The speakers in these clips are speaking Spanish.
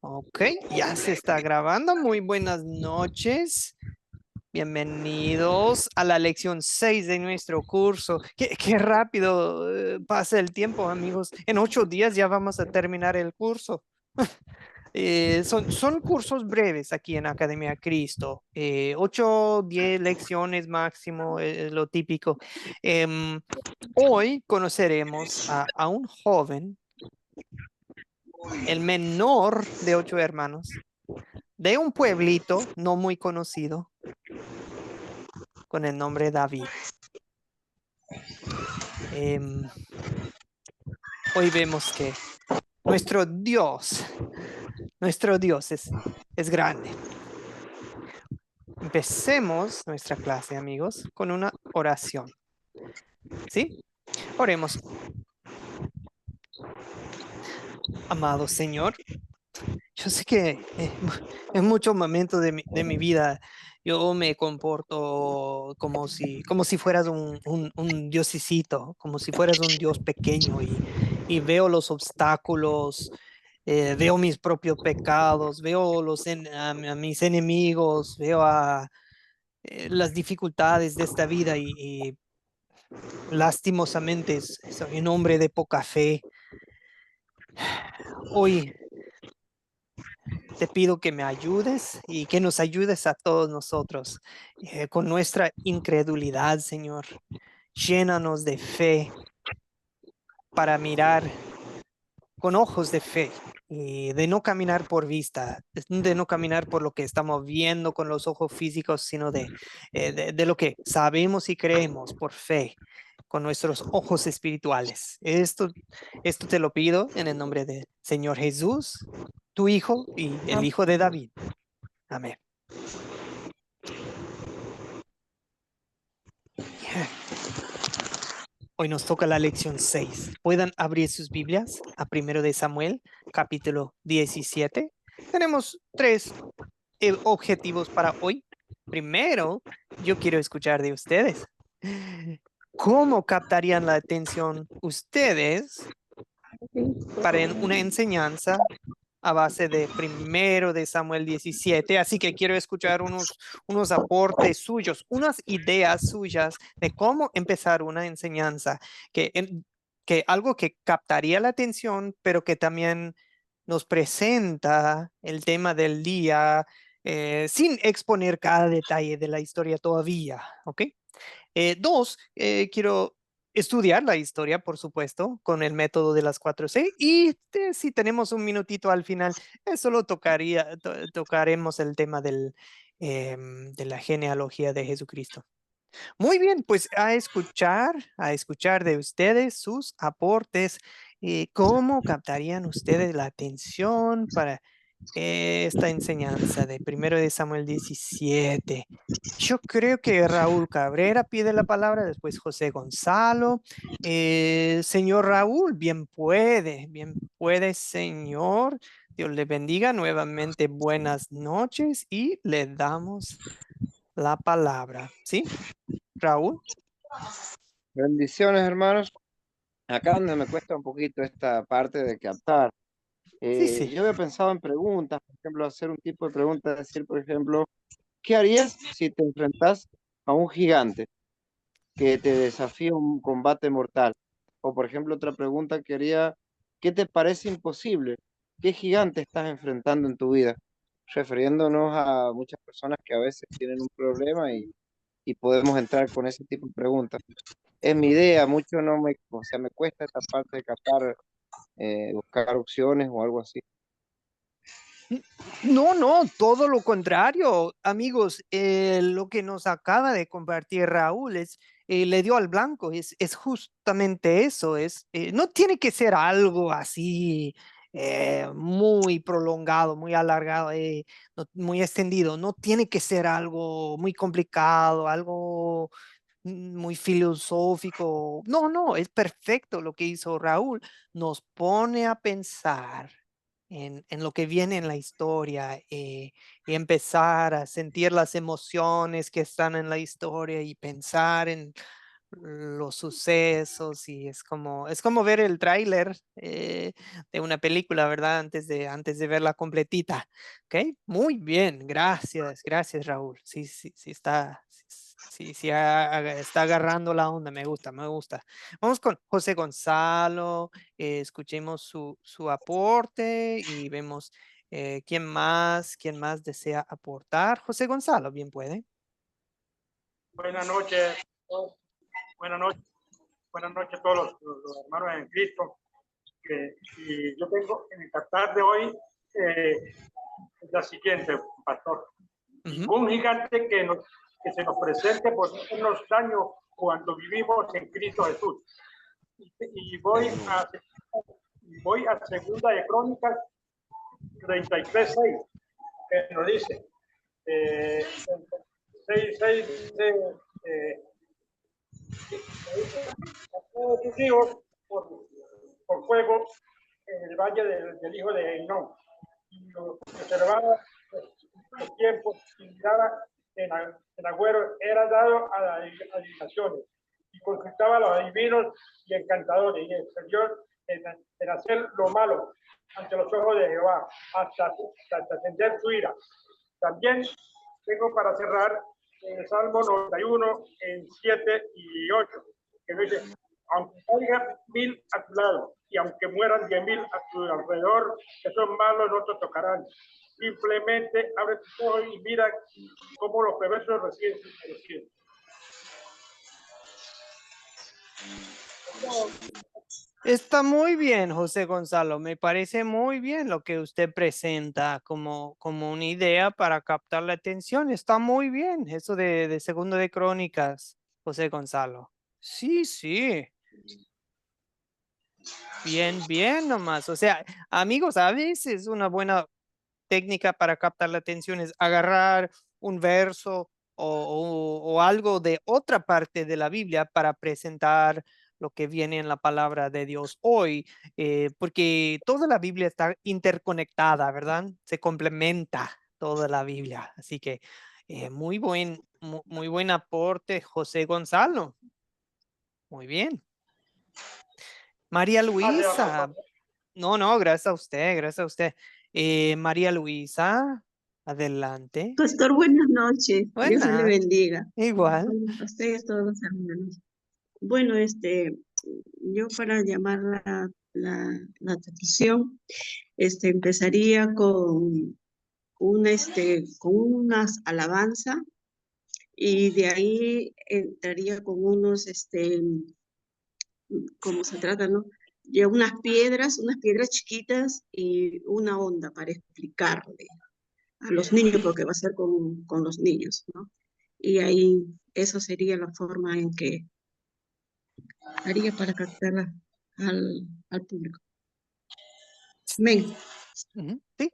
Ok, ya se está grabando. Muy buenas noches. Bienvenidos a la lección 6 de nuestro curso. Qué rápido pasa el tiempo, amigos. En 8 días ya vamos a terminar el curso. Son cursos breves aquí en Academia Cristo. 8, 10 lecciones máximo, lo típico. Em, Hoy conoceremos a un joven, el menor de 8 hermanos, de un pueblito no muy conocido con el nombre David. Em, Hoy vemos que nuestro Dios, nuestro Dios es grande. Empecemos nuestra clase, amigos, con una oración. ¿Sí? Oremos. Amado Señor, yo sé que en muchos momentos de mi vida yo me comporto como si fueras un diosicito, como si fueras un Dios pequeño y veo los obstáculos, veo mis propios pecados, veo a mis enemigos, veo las dificultades de esta vida y lastimosamente soy un hombre de poca fe. Hoy te pido que me ayudes y que nos ayudes a todos nosotros con nuestra incredulidad, Señor. Llénanos de fe para mirar con ojos de fe y de no caminar por vista, de no caminar por lo que estamos viendo con los ojos físicos, sino de lo que sabemos y creemos por fe con nuestros ojos espirituales. Esto te lo pido en el nombre del Señor Jesús, tu Hijo y el Hijo de David. Amén. Bien. Hoy nos toca la lección 6. Puedan abrir sus Biblias a 1 de Samuel, capítulo 17. Tenemos tres objetivos para hoy. Primero, yo quiero escuchar de ustedes. ¿Cómo captarían la atención ustedes para una enseñanza a base de 1 de Samuel 17? Así que quiero escuchar unos aportes suyos, unas ideas suyas de cómo empezar una enseñanza, que algo que captaría la atención, pero que también nos presenta el tema del día sin exponer cada detalle de la historia todavía, ¿ok? Dos, quiero estudiar la historia, por supuesto, con el método de las 4C. Y si tenemos un minutito al final, solo tocaremos el tema de la genealogía de Jesucristo. Muy bien, pues a escuchar de ustedes sus aportes. ¿Cómo captarían ustedes la atención para esta enseñanza de 1 de Samuel 17? Yo creo que Raúl Cabrera pide la palabra, después José Gonzalo. Señor Raúl, bien puede, señor. Dios le bendiga nuevamente. Buenas noches y le damos la palabra. ¿Sí, Raúl? Bendiciones, hermanos. Acá donde me cuesta un poquito esta parte de captar. Sí, sí. Yo había pensado en preguntas, por ejemplo, hacer un tipo de pregunta, decir, por ejemplo, ¿qué harías si te enfrentas a un gigante que te desafía un combate mortal? O, por ejemplo, otra pregunta que haría, ¿qué te parece imposible? ¿Qué gigante estás enfrentando en tu vida? Refiriéndonos a muchas personas que a veces tienen un problema y podemos entrar con ese tipo de preguntas. Es mi idea, mucho no me, o sea, me cuesta esta parte de captar, buscar opciones o algo así. No, no, todo lo contrario, amigos. Lo que nos acaba de compartir Raúl le dio al blanco, es justamente eso, no tiene que ser algo así muy prolongado, muy alargado, muy extendido, no tiene que ser algo muy complicado, algo muy filosófico. No, no, es perfecto lo que hizo Raúl, nos pone a pensar en lo que viene en la historia y empezar a sentir las emociones que están en la historia y pensar en los sucesos y es como ver el tráiler de una película, ¿verdad? Antes de verla completita. ¿Ok? Muy bien, gracias Raúl. Sí, sí, sí está, sí, está agarrando la onda, me gusta, me gusta. Vamos con José Gonzalo, escuchemos su aporte y vemos quién más desea aportar. José Gonzalo, bien puede. Buenas noches, buenas noches, buenas noches a todos los hermanos en Cristo. Y yo tengo en el cantar de hoy la siguiente, pastor. Ningún gigante que se nos presente por unos daños cuando vivimos en Cristo Jesús. Y voy a Segunda de Crónicas 33:6, que nos dice 6 tus hijos por fuego en el valle del hijo de Enón. Y observaba los tiempos y miraba en agüero, era dado a las adivinaciones y consultaba a los adivinos y encantadores y el Señor en hacer lo malo ante los ojos de Jehová hasta atender su ira. También tengo para cerrar el Salmo 91 en 7 y 8, que dice, aunque caigan 1000 a tu lado y aunque mueran 10,000 a tu alrededor, esos malos no te tocarán. Simplemente abre tus ojos y mira cómo los perversos reciben su merecido. Está muy bien, José Gonzalo. Me parece muy bien lo que usted presenta como una idea para captar la atención. Está muy bien eso de Segundo de Crónicas, José Gonzalo. Sí, sí. Bien, bien nomás. O sea, amigos, a veces una buena técnica para captar la atención es agarrar un verso o algo de otra parte de la Biblia para presentar lo que viene en la palabra de Dios hoy, porque toda la Biblia está interconectada, ¿verdad? Se complementa toda la Biblia. Así que muy buen aporte, José Gonzalo. Muy bien. María Luisa. No, no, gracias a usted, gracias a usted. María Luisa, adelante. Pastor, buenas noches. Dios me le Buena, bendiga. igual. A ustedes todos los hermanos. Bueno, yo para llamar la atención, empezaría con unas alabanzas y de ahí entraría con unos, ¿cómo se trata, no? Ya unas piedras chiquitas y una onda para explicarle a los niños, porque va a ser con los niños, ¿no? Y ahí eso sería la forma en que haría para captar al público. Amén. Sí.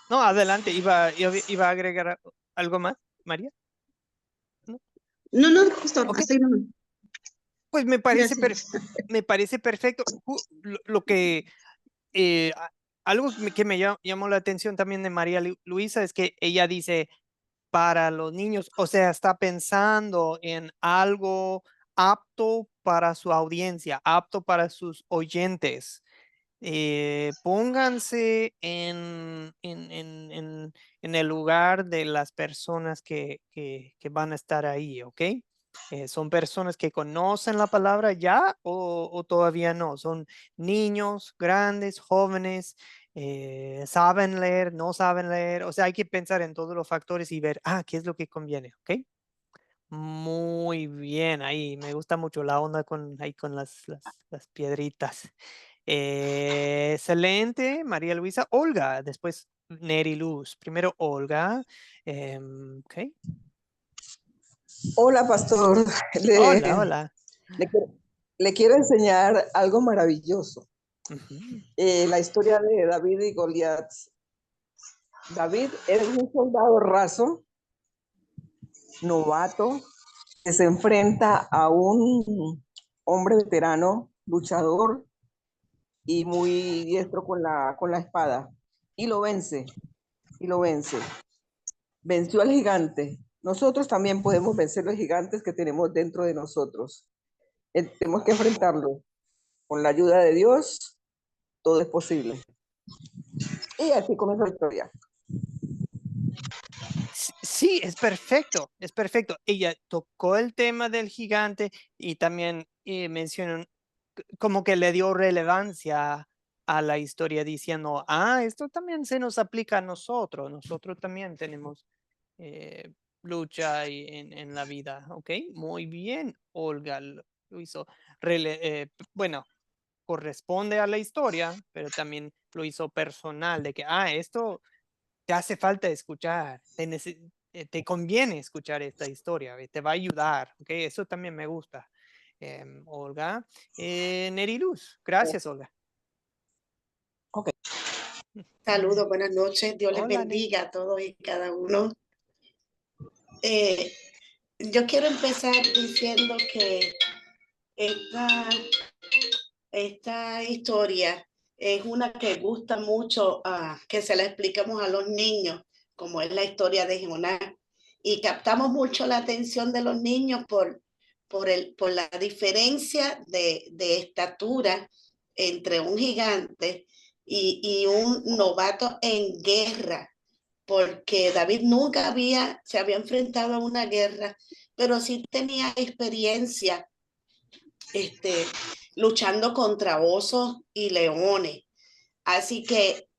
No, adelante, iba a agregar algo más, María. ¿No? No, pastor, Ok, hasta ahí nomás. pues Gracias. me parece perfecto. Lo que algo que me llamó la atención también de María Luisa es que ella dice para los niños, o sea, está pensando en algo apto para su audiencia, apto para sus oyentes. Pónganse en el lugar de las personas que van a estar ahí, ¿ok? ¿Son personas que conocen la palabra ya o todavía no? ¿Son niños, grandes, jóvenes? ¿Saben leer, no saben leer? O sea, hay que pensar en todos los factores y ver, qué es lo que conviene, ¿ok? Muy bien, ahí me gusta mucho la onda ahí con las piedritas. Excelente, María Luisa. Olga, después Neri Luz. Primero Olga. Ok. Hola, pastor. Hola, hola. Le quiero, le quiero enseñar algo maravilloso. Ujú. La historia de David y Goliat. David era un soldado raso, novato, que se enfrenta a un hombre veterano, luchador y muy diestro con la espada. Y lo vence, y lo vence. Venció al gigante nosotros también podemos vencer los gigantes que tenemos dentro de nosotros. Tenemos que enfrentarlo. Con la ayuda de Dios, todo es posible. Y así comienza la historia. Sí, es perfecto, es perfecto. Ella tocó el tema del gigante y también mencionó como que le dio relevancia a la historia diciendo, esto también se nos aplica a nosotros también tenemos lucha en la vida, ¿ok? Muy bien, Olga lo hizo. Bueno, corresponde a la historia, pero también lo hizo personal, de que, esto te hace falta escuchar, te conviene escuchar esta historia, te va a ayudar, ¿ok? Eso también me gusta. Olga, Neriluz, gracias, Olga. Ok. Saludos, buenas noches. Dios les Hola, bendiga a todos y cada uno. Yo quiero empezar diciendo que esta historia es una que gusta mucho que se la expliquemos a los niños, como es la historia de Jonás. Y captamos mucho la atención de los niños por la diferencia de estatura entre un gigante y un novato en guerra, porque David nunca se había enfrentado a una guerra, pero sí tenía experiencia luchando contra osos y leones. Así que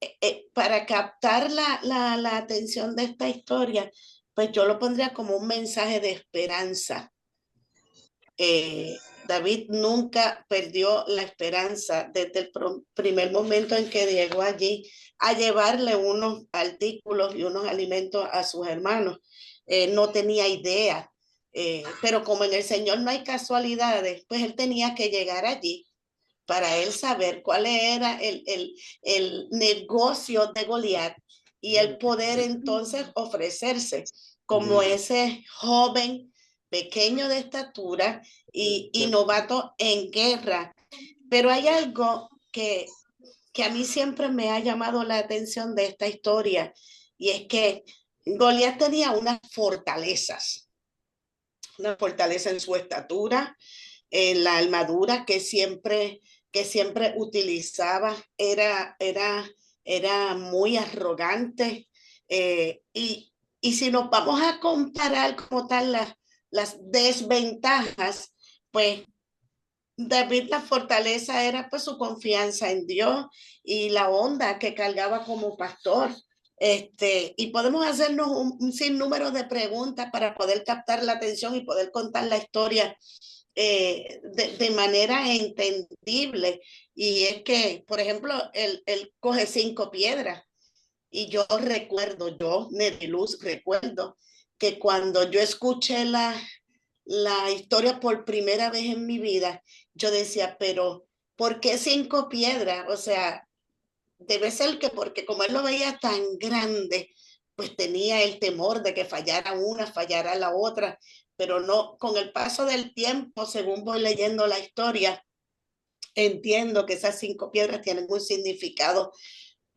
para captar la atención de esta historia, pues yo lo pondría como un mensaje de esperanza. David nunca perdió la esperanza desde el primer momento en que llegó allí a llevarle unos artículos y unos alimentos a sus hermanos. No tenía idea, pero como en el Señor no hay casualidades, pues él tenía que llegar allí para él saber cuál era el negocio de Goliat y el poder entonces ofrecerse como ese joven pequeño de estatura y novato en guerra. Pero hay algo que a mí siempre me ha llamado la atención de esta historia, y es que Goliat tenía unas fortalezas, una fortaleza en su estatura, en la armadura que siempre utilizaba, era muy arrogante. Y si nos vamos a comparar como tal las desventajas, pues David, la fortaleza era pues su confianza en Dios y la onda que cargaba como pastor. Y podemos hacernos un sinnúmero de preguntas para poder captar la atención y poder contar la historia de manera entendible. Y es que, por ejemplo, él coge 5 piedras. Y yo, Neriluz, recuerdo que cuando yo escuché la historia por primera vez en mi vida, yo decía, pero ¿por qué 5 piedras? O sea, debe ser que porque como él lo veía tan grande, pues tenía el temor de que fallara una, fallara la otra, pero no, con el paso del tiempo, según voy leyendo la historia, entiendo que esas 5 piedras tienen un significado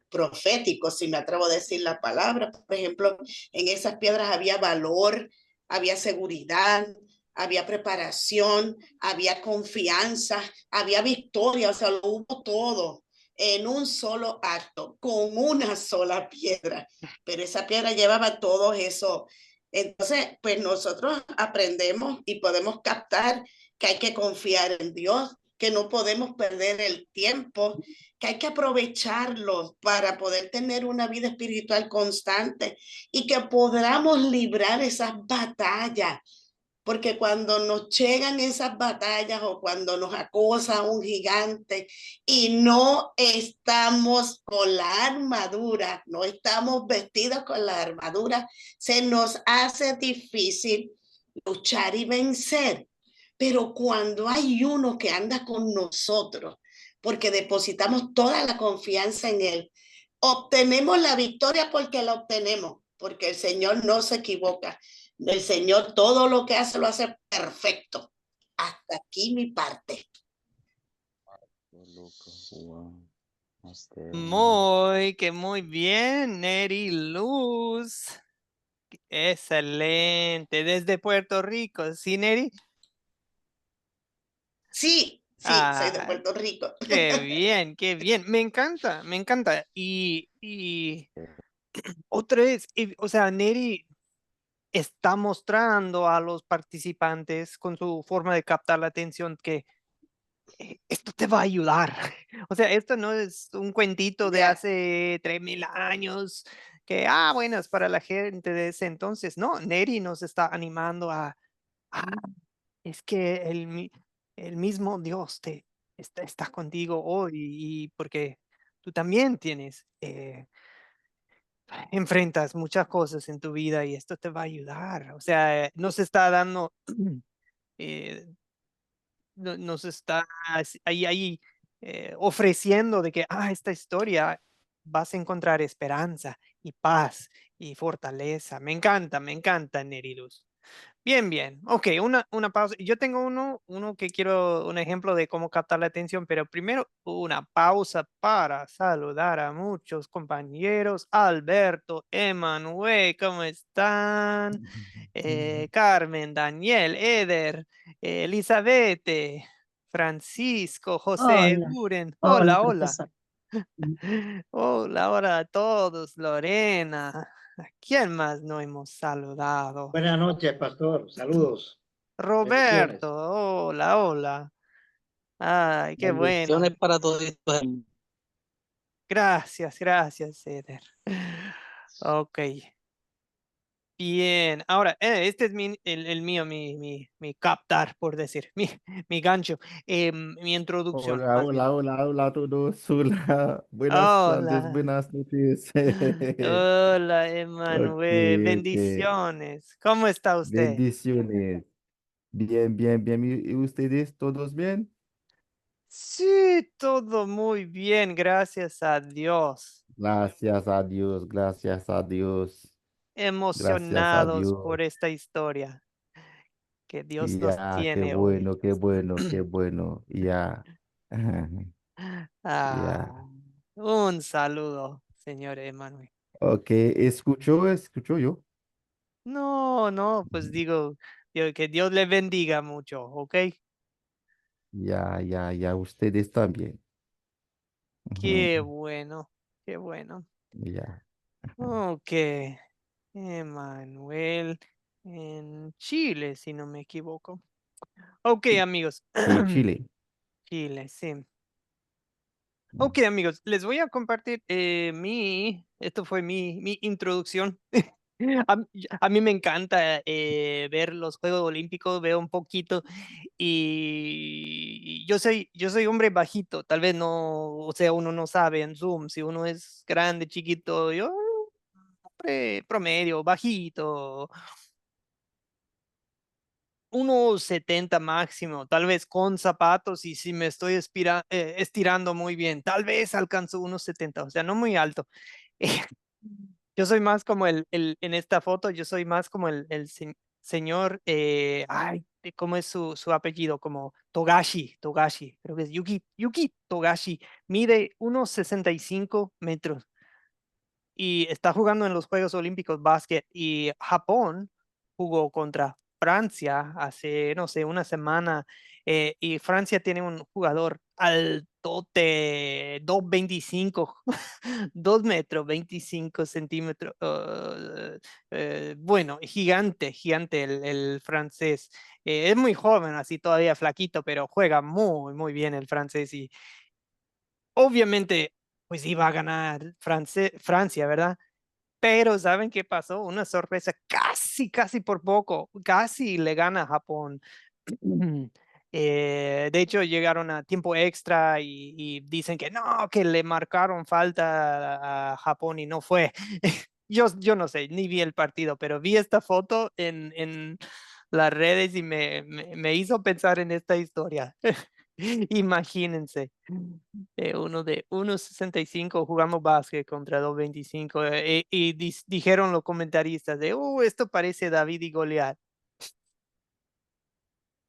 profético, si me atrevo a decir la palabra. Por ejemplo, en esas piedras había valor, había seguridad, había preparación, había confianza, había victoria, o sea, lo hubo todo en un solo acto, con una sola piedra, pero esa piedra llevaba todo eso. Entonces, pues nosotros aprendemos y podemos captar que hay que confiar en Dios, que no podemos perder el tiempo, que hay que aprovecharlo para poder tener una vida espiritual constante y que podamos librar esas batallas. Porque cuando nos llegan esas batallas o cuando nos acosa un gigante y no estamos con la armadura, no estamos vestidos con la armadura, se nos hace difícil luchar y vencer. Pero cuando hay uno que anda con nosotros, porque depositamos toda la confianza en él, obtenemos la victoria porque la obtenemos, porque el Señor no se equivoca. El Señor todo lo que hace lo hace perfecto. Hasta aquí mi parte. Muy bien, Neriluz. Excelente. Desde Puerto Rico, ¿sí, Neri? Sí, sí, soy de Ah, Puerto Rico. qué bien, qué bien. Me encanta, me encanta. Y otra vez, o sea, Neri está mostrando a los participantes con su forma de captar la atención que esto te va a ayudar. O sea, esto no es un cuentito de Ya, hace 3000 años que, bueno, es para la gente de ese entonces. No, Neri nos está animando a es que el mismo Dios te está contigo hoy y porque tú también tienes, enfrentas muchas cosas en tu vida y esto te va a ayudar. O sea, nos está dando, eh, nos está ahí ofreciendo de que, esta historia vas a encontrar esperanza y paz y fortaleza. Me encanta, Neriluz. Bien, bien. Ok, una pausa. Yo tengo uno que quiero, un ejemplo de cómo captar la atención, pero primero una pausa para saludar a muchos compañeros. Alberto, Emanuel, ¿cómo están? Carmen, Daniel, Eder, Elizabeth, Francisco, José Hola, Guren. hola, Hola, hola. profesor. Hola, hola a todos. Lorena. ¿A quién más no hemos saludado? Buenas noches, pastor. Saludos. Roberto, Bendiciones. hola, hola. Ay, qué bueno. Bendiciones para todos. Gracias, gracias, Eder. Ok, bien. Ahora, este es el mío, mi captar, por decir, mi gancho, mi introducción, Hola, más bien. hola, hola, hola a todos. Hola, buenas tardes, Hola, buenas noches. hola, Ok, Emanuel. ok. Bendiciones. ¿Cómo está usted? Bendiciones. Bien, bien, bien. ¿Y ustedes todos bien? Sí, todo muy bien, gracias a Dios. Gracias a Dios, gracias a Dios, gracias a Emocionados Dios. por esta historia que Dios Y nos ya, qué tiene hoy. bueno, qué bueno, qué bueno. Ya, ya. Ah, un saludo, señor Emanuel. Ok, escucho yo. No, no, pues digo, que Dios le bendiga mucho, ¿ok? Ya, ya, ya, ustedes también. Ujú, Qué bueno, qué bueno. ya. Ok, Emanuel en Chile, si no me equivoco. Ok, amigos. Chile. Chile, sí. Mm. Ok, amigos, les voy a compartir esto fue mi introducción. A mí me encanta ver los Juegos Olímpicos, veo un poquito y yo soy hombre bajito, tal vez no, o sea, uno no sabe en Zoom si uno es grande, chiquito, yo, hombre promedio, bajito, 1,70 máximo, tal vez con zapatos y si me estoy estirando muy bien, tal vez alcanzo 1,70, o sea, no muy alto. Yo soy más como en esta foto, yo soy más como señor, ¿cómo es su apellido? Como Togashi, creo que es Yuki Togashi, mide 1,65 metros y está jugando en los Juegos Olímpicos básquet y Japón jugó contra Francia hace, no sé, una semana y Francia tiene un jugador altote, 2,25, 2,25 metros, bueno, gigante, gigante el francés. Es muy joven, así todavía flaquito, pero juega muy, muy bien el francés y obviamente, pues iba a ganar Francia, ¿verdad? Pero ¿saben qué pasó? Una sorpresa, casi, casi por poco, casi le gana a Japón. De hecho, llegaron a tiempo extra y dicen que no, que le marcaron falta a Japón y no fue. Yo no sé, ni vi el partido, pero vi esta foto en las redes y me hizo pensar en esta historia. Imagínense, uno de 1,65 jugamos básquet contra 2,25 y dijeron los comentaristas de, esto parece David y Goliat.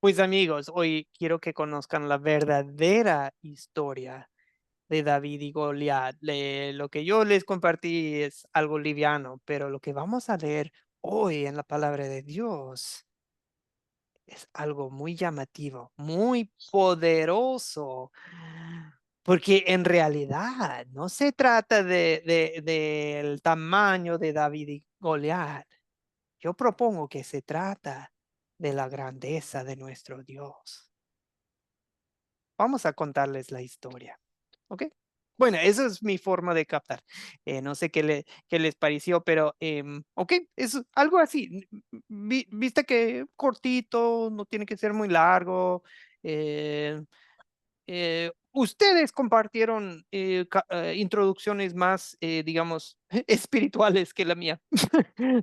Pues amigos, hoy quiero que conozcan la verdadera historia de David y Goliat. Lo que yo les compartí es algo liviano, pero lo que vamos a leer hoy en la palabra de Dios es algo muy llamativo, muy poderoso, porque en realidad no se trata del tamaño de David y Goliat. Yo propongo que se trata de la grandeza de nuestro Dios. Vamos a contarles la historia, ¿ok? Bueno, esa es mi forma de captar. No sé qué les pareció, pero ok, es algo así. Viste que cortito, no tiene que ser muy largo. Ustedes compartieron introducciones más, digamos, espirituales que la mía.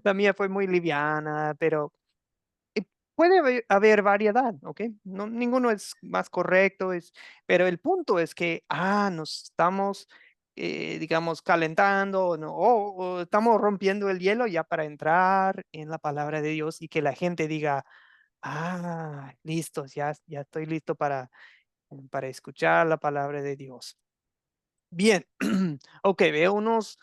La mía fue muy liviana, pero puede haber variedad, ¿ok? No, ninguno es más correcto, pero el punto es que, nos estamos, digamos, calentando, ¿no? O estamos rompiendo el hielo ya para entrar en la palabra de Dios y que la gente diga, listos, ya estoy listo para escuchar la palabra de Dios. Bien, ok, veo unos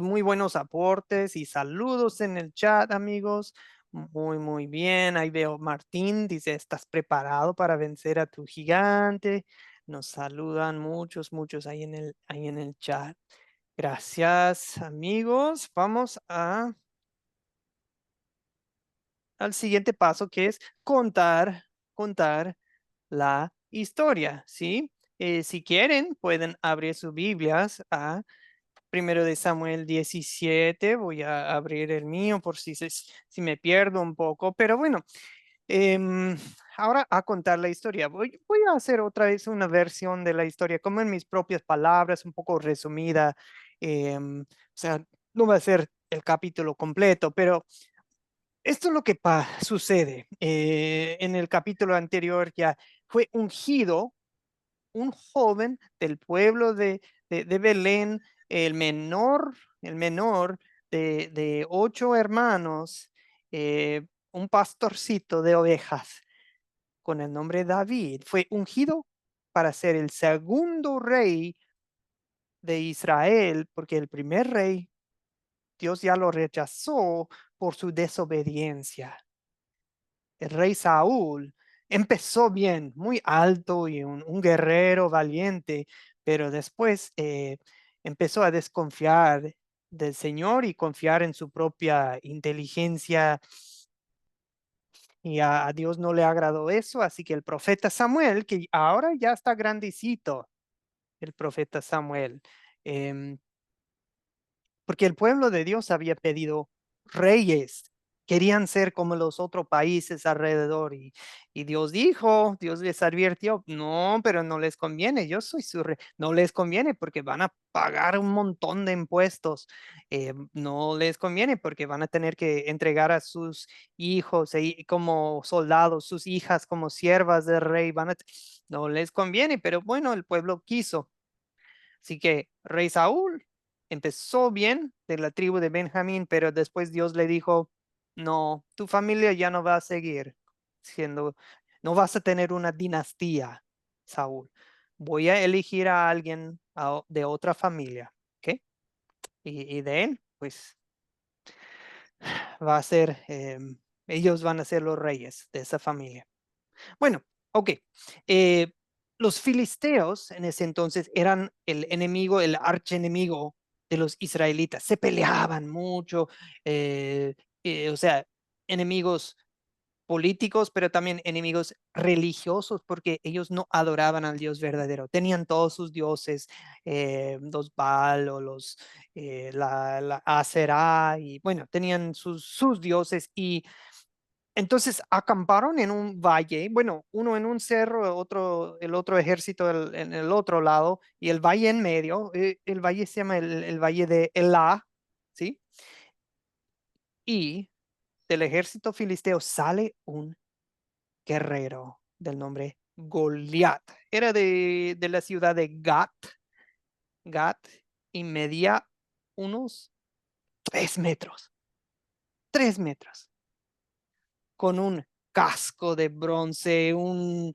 muy buenos aportes y saludos en el chat, amigos. Muy bien. Ahí veo Martín, dice, ¿estás preparado para vencer a tu gigante? Nos saludan muchos ahí en el chat. Gracias, amigos. Vamos al siguiente paso, que es contar la historia, ¿sí? Si quieren, pueden abrir sus Biblias a Primero de Samuel 17. Voy a abrir el mío por si me pierdo un poco, pero bueno, em, ahora a contar la historia. Voy a hacer otra vez una versión de la historia, como en mis propias palabras, un poco resumida. O sea, no va a ser el capítulo completo, pero esto es lo que sucede. En el capítulo anterior ya fue ungido un joven del pueblo de Belén, el menor de 8 hermanos, un pastorcito de ovejas con el nombre David, fue ungido para ser el segundo rey de Israel, porque el primer rey, Dios ya lo rechazó por su desobediencia. El rey Saúl empezó bien, muy alto y un guerrero valiente, pero después empezó a desconfiar del Señor y confiar en su propia inteligencia, y a Dios no le agradó eso, así que el profeta Samuel, que ahora ya está grandecito, el profeta Samuel, em, porque el pueblo de Dios había pedido reyes, querían ser como los otros países alrededor, y Dios les advirtió, no, pero no les conviene, yo soy su rey, no les conviene porque van a pagar un montón de impuestos, no les conviene porque van a tener que entregar a sus hijos como soldados, sus hijas como siervas del rey, no les conviene, pero bueno, el pueblo quiso. Así que rey Saúl empezó bien de la tribu de Benjamín, pero después Dios le dijo, no, tu familia ya no va a seguir siendo, no vas a tener una dinastía, Saúl. Voy a elegir a alguien de otra familia, ¿ok? Y de él, pues va a ser, ellos van a ser los reyes de esa familia. Bueno, ok. eh, los filisteos en ese entonces eran el enemigo, el archienemigo de los israelitas. Se peleaban mucho, o sea, enemigos políticos, pero también enemigos religiosos, porque ellos no adoraban al Dios verdadero. Tenían todos sus dioses, los Baal o la Aserá, y bueno, tenían sus dioses, y entonces acamparon en un valle, bueno, uno en un cerro, el otro ejército en el otro lado, y el valle en medio. El valle se llama el valle de Elá, ¿sí? Y del ejército filisteo sale un guerrero del nombre Goliat. Era de la ciudad de Gat, y medía unos 3 metros, 3 metros, con un casco de bronce, un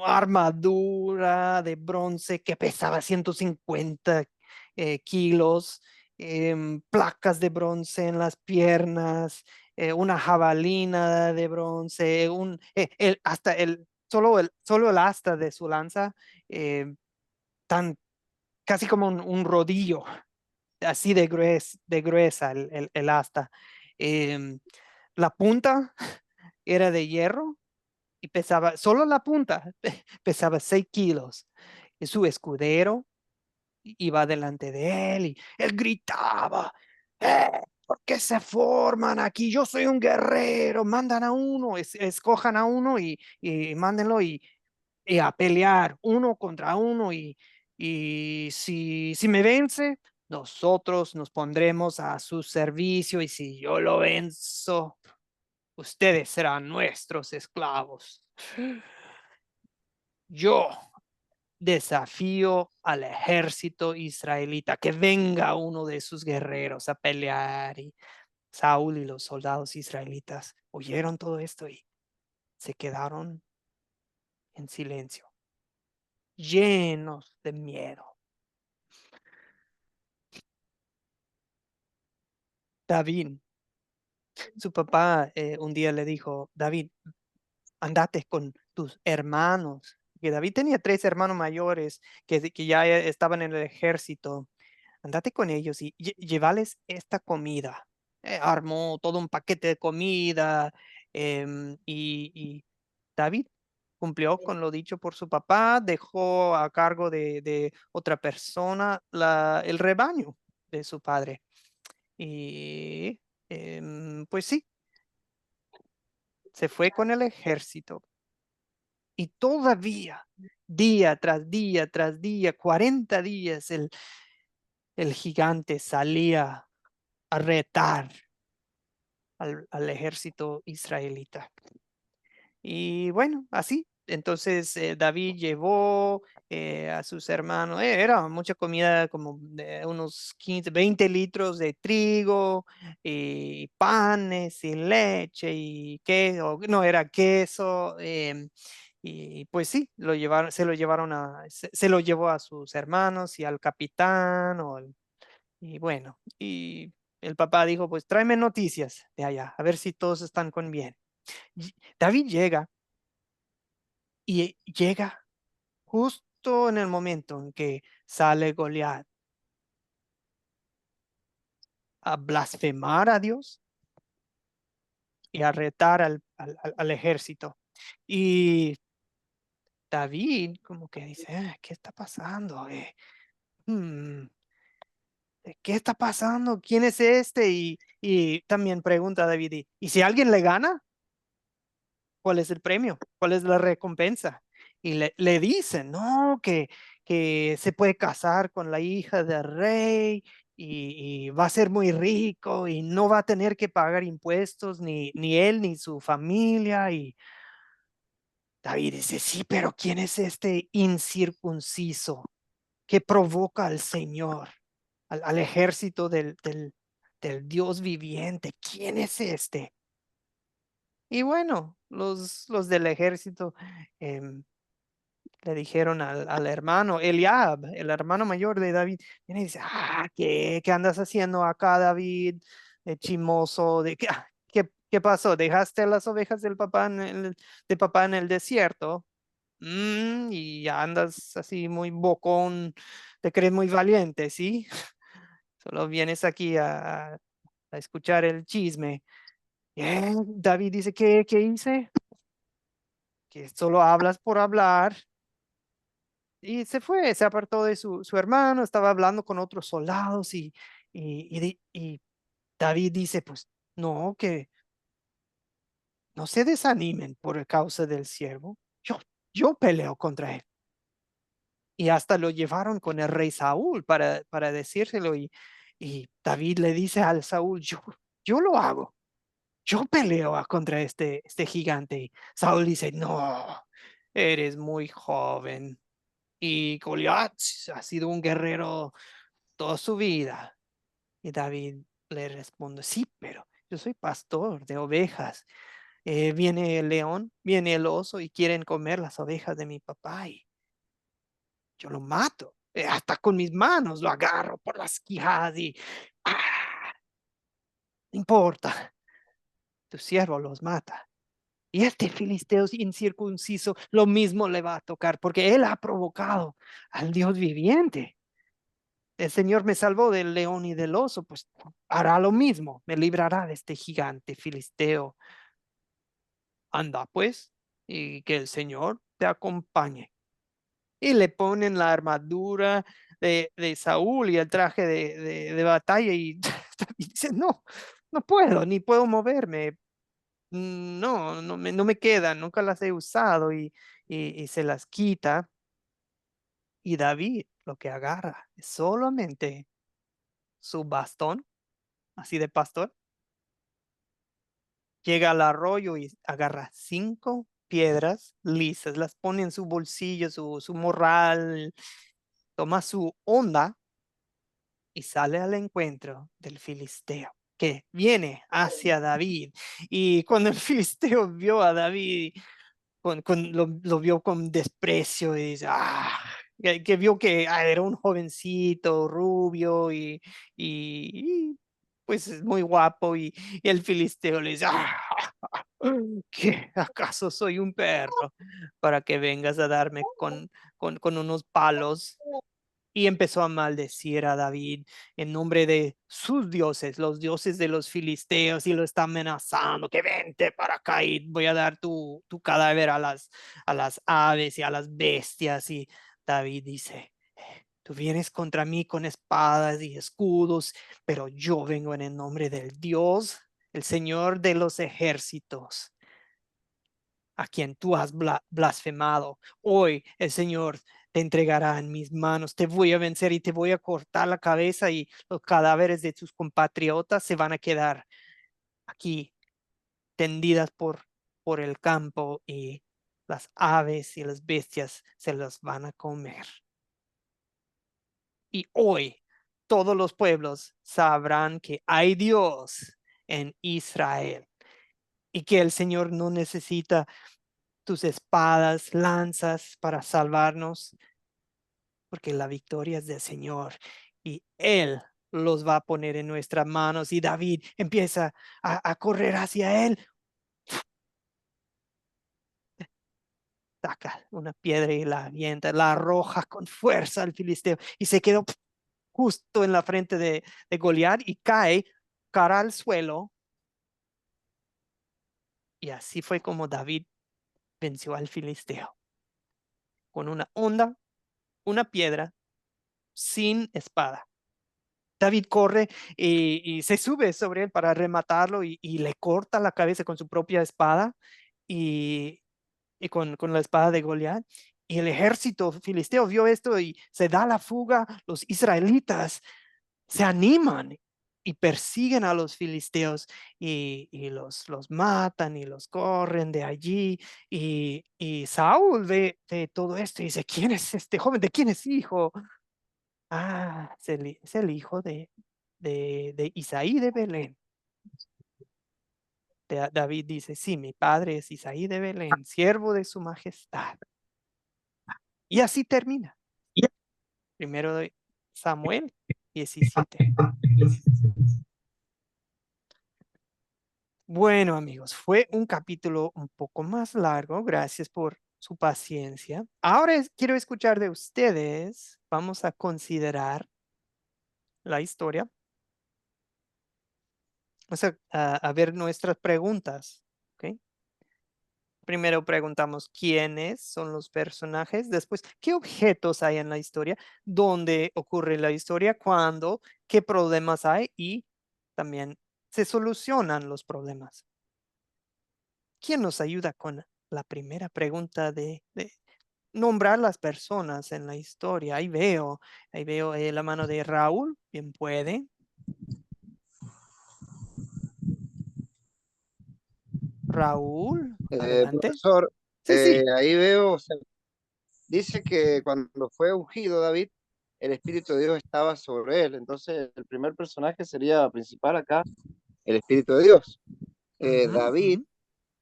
armadura de bronce que pesaba 150 kilos, placas de bronce en las piernas, una jabalina de bronce, solo el asta de su lanza, tan casi como un rodillo, así de gruesa el asta. La punta era de hierro y pesaba, solo la punta, pesaba 6 kilos. Y su escudero iba delante de él y él gritaba, ¿por qué se forman aquí? Yo soy un guerrero, mandan a uno, escojan a uno y mándenlo y a pelear uno contra uno y si me vence, nosotros nos pondremos a su servicio y si yo lo venzo, ustedes serán nuestros esclavos. Yo desafío al ejército israelita, que venga uno de sus guerreros a pelear. Y Saúl y los soldados israelitas oyeron todo esto y se quedaron en silencio, llenos de miedo. David, su papá un día le dijo, David, andate con tus hermanos. Que David tenía 3 hermanos mayores que ya estaban en el ejército. Andate con ellos y llévales esta comida. Armó todo un paquete de comida y David cumplió con lo dicho por su papá, dejó a cargo de otra persona el rebaño de su padre. Y pues sí, se fue con el ejército y todavía, día tras día tras día, 40 días, el gigante salía a retar al ejército israelita. Y bueno, así. Entonces David llevó a sus hermanos, era mucha comida, como de unos 15, 20 litros de trigo, y panes y leche y queso, no era queso, y pues sí, se lo llevó a sus hermanos y al capitán, y bueno, y el papá dijo, pues tráeme noticias de allá, a ver si todos están con bien. David llega justo en el momento en que sale Goliat a blasfemar a Dios y a retar al ejército. Y David como que dice, ¿qué está pasando? Hmm, ¿Qué está pasando? ¿Quién es este? Y también pregunta a David, ¿y si alguien le gana? ¿Cuál es el premio? ¿Cuál es la recompensa? Y le dicen, no, que se puede casar con la hija del rey y va a ser muy rico y no va a tener que pagar impuestos ni él ni su familia. Y David dice, sí, pero ¿quién es este incircunciso que provoca al Señor, al ejército del Dios viviente? ¿Quién es este? Y bueno, los del ejército em, le dijeron al hermano Eliab, el hermano mayor de David, viene y dice, ¿qué andas haciendo acá, David? Chimoso, ¿qué pasó? ¿Dejaste las ovejas de papá en el desierto? Y ya andas así muy bocón, te crees muy valiente, ¿sí? Solo vienes aquí a escuchar el chisme. David dice, ¿qué hice? Que solo hablas por hablar. Y se fue, se apartó de su hermano, estaba hablando con otros soldados y David dice, pues no, que no se desanimen por causa del siervo. Yo peleo contra él. Y hasta lo llevaron con el rey Saúl para decírselo y David le dice al Saúl, yo lo hago. Yo peleo contra este gigante. Y Saúl dice, no, eres muy joven. Y Goliat ha sido un guerrero toda su vida. Y David le responde, sí, pero yo soy pastor de ovejas. Viene el león, viene el oso y quieren comer las ovejas de mi papá y yo lo mato. Hasta con mis manos lo agarro por las quijadas y ¡Ah! No importa, tu siervo los mata. Y este filisteo incircunciso lo mismo le va a tocar, porque él ha provocado al Dios viviente. El Señor me salvó del león y del oso, pues hará lo mismo, me librará de este gigante filisteo. Anda pues, y que el Señor te acompañe. Y le ponen la armadura de Saúl y el traje de batalla y dice, no, no puedo, ni puedo moverme. No, no me quedan, nunca las he usado y se las quita. Y David lo que agarra es solamente su bastón, así de pastor, llega al arroyo y agarra 5 piedras lisas, las pone en su bolsillo, su morral, toma su onda y sale al encuentro del filisteo que viene hacia David. Y cuando el filisteo vio a David, lo vio con desprecio y dice, que vio que era un jovencito rubio y, pues es muy guapo y el filisteo le dice, ¿qué? ¿Acaso soy un perro para que vengas a darme con unos palos? Y empezó a maldecir a David en nombre de sus dioses, los dioses de los filisteos, y lo está amenazando, que vente para acá y voy a dar tu cadáver a las aves y a las bestias. Y David dice, tú vienes contra mí con espadas y escudos, pero yo vengo en el nombre del Dios, el Señor de los ejércitos, a quien tú has blasfemado. Hoy el Señor te entregará en mis manos, te voy a vencer y te voy a cortar la cabeza y los cadáveres de tus compatriotas se van a quedar aquí tendidas por el campo y las aves y las bestias se las van a comer. Y hoy todos los pueblos sabrán que hay Dios en Israel y que el Señor no necesita tus espadas, lanzas para salvarnos, porque la victoria es del Señor y Él los va a poner en nuestras manos. Y David empieza a correr hacia Él, saca una piedra y la avienta, la arroja con fuerza al filisteo y se quedó justo en la frente de Goliat y cae cara al suelo. Y así fue como David venció al filisteo, con una onda, una piedra, sin espada. David corre y se sube sobre él para rematarlo y le corta la cabeza con su propia espada y, con la espada de Goliat. Y el ejército filisteo vio esto y se da la fuga. Los israelitas se animan y persiguen a los filisteos y los matan y los corren de allí. Y Saúl ve todo esto y dice, ¿quién es este joven? ¿De quién es hijo? Es el hijo de Isaí de Belén. David dice, sí, mi padre es Isaí de Belén, siervo de su majestad. Y así termina. Primero de Samuel 17. Bueno, amigos, fue un capítulo un poco más largo. Gracias por su paciencia. Ahora quiero escuchar de ustedes. Vamos a considerar la historia. Vamos a ver nuestras preguntas. ¿Ok? Primero preguntamos quiénes son los personajes, después qué objetos hay en la historia, dónde ocurre la historia, cuándo, qué problemas hay y también se solucionan los problemas. ¿Quién nos ayuda con la primera pregunta de nombrar las personas en la historia? Ahí veo la mano de Raúl, bien puede. Raúl, adelante. Profesor, Sí. ahí veo, o sea, dice que cuando fue ungido David, el Espíritu de Dios estaba sobre él. Entonces, el primer personaje sería principal acá, el Espíritu de Dios. David,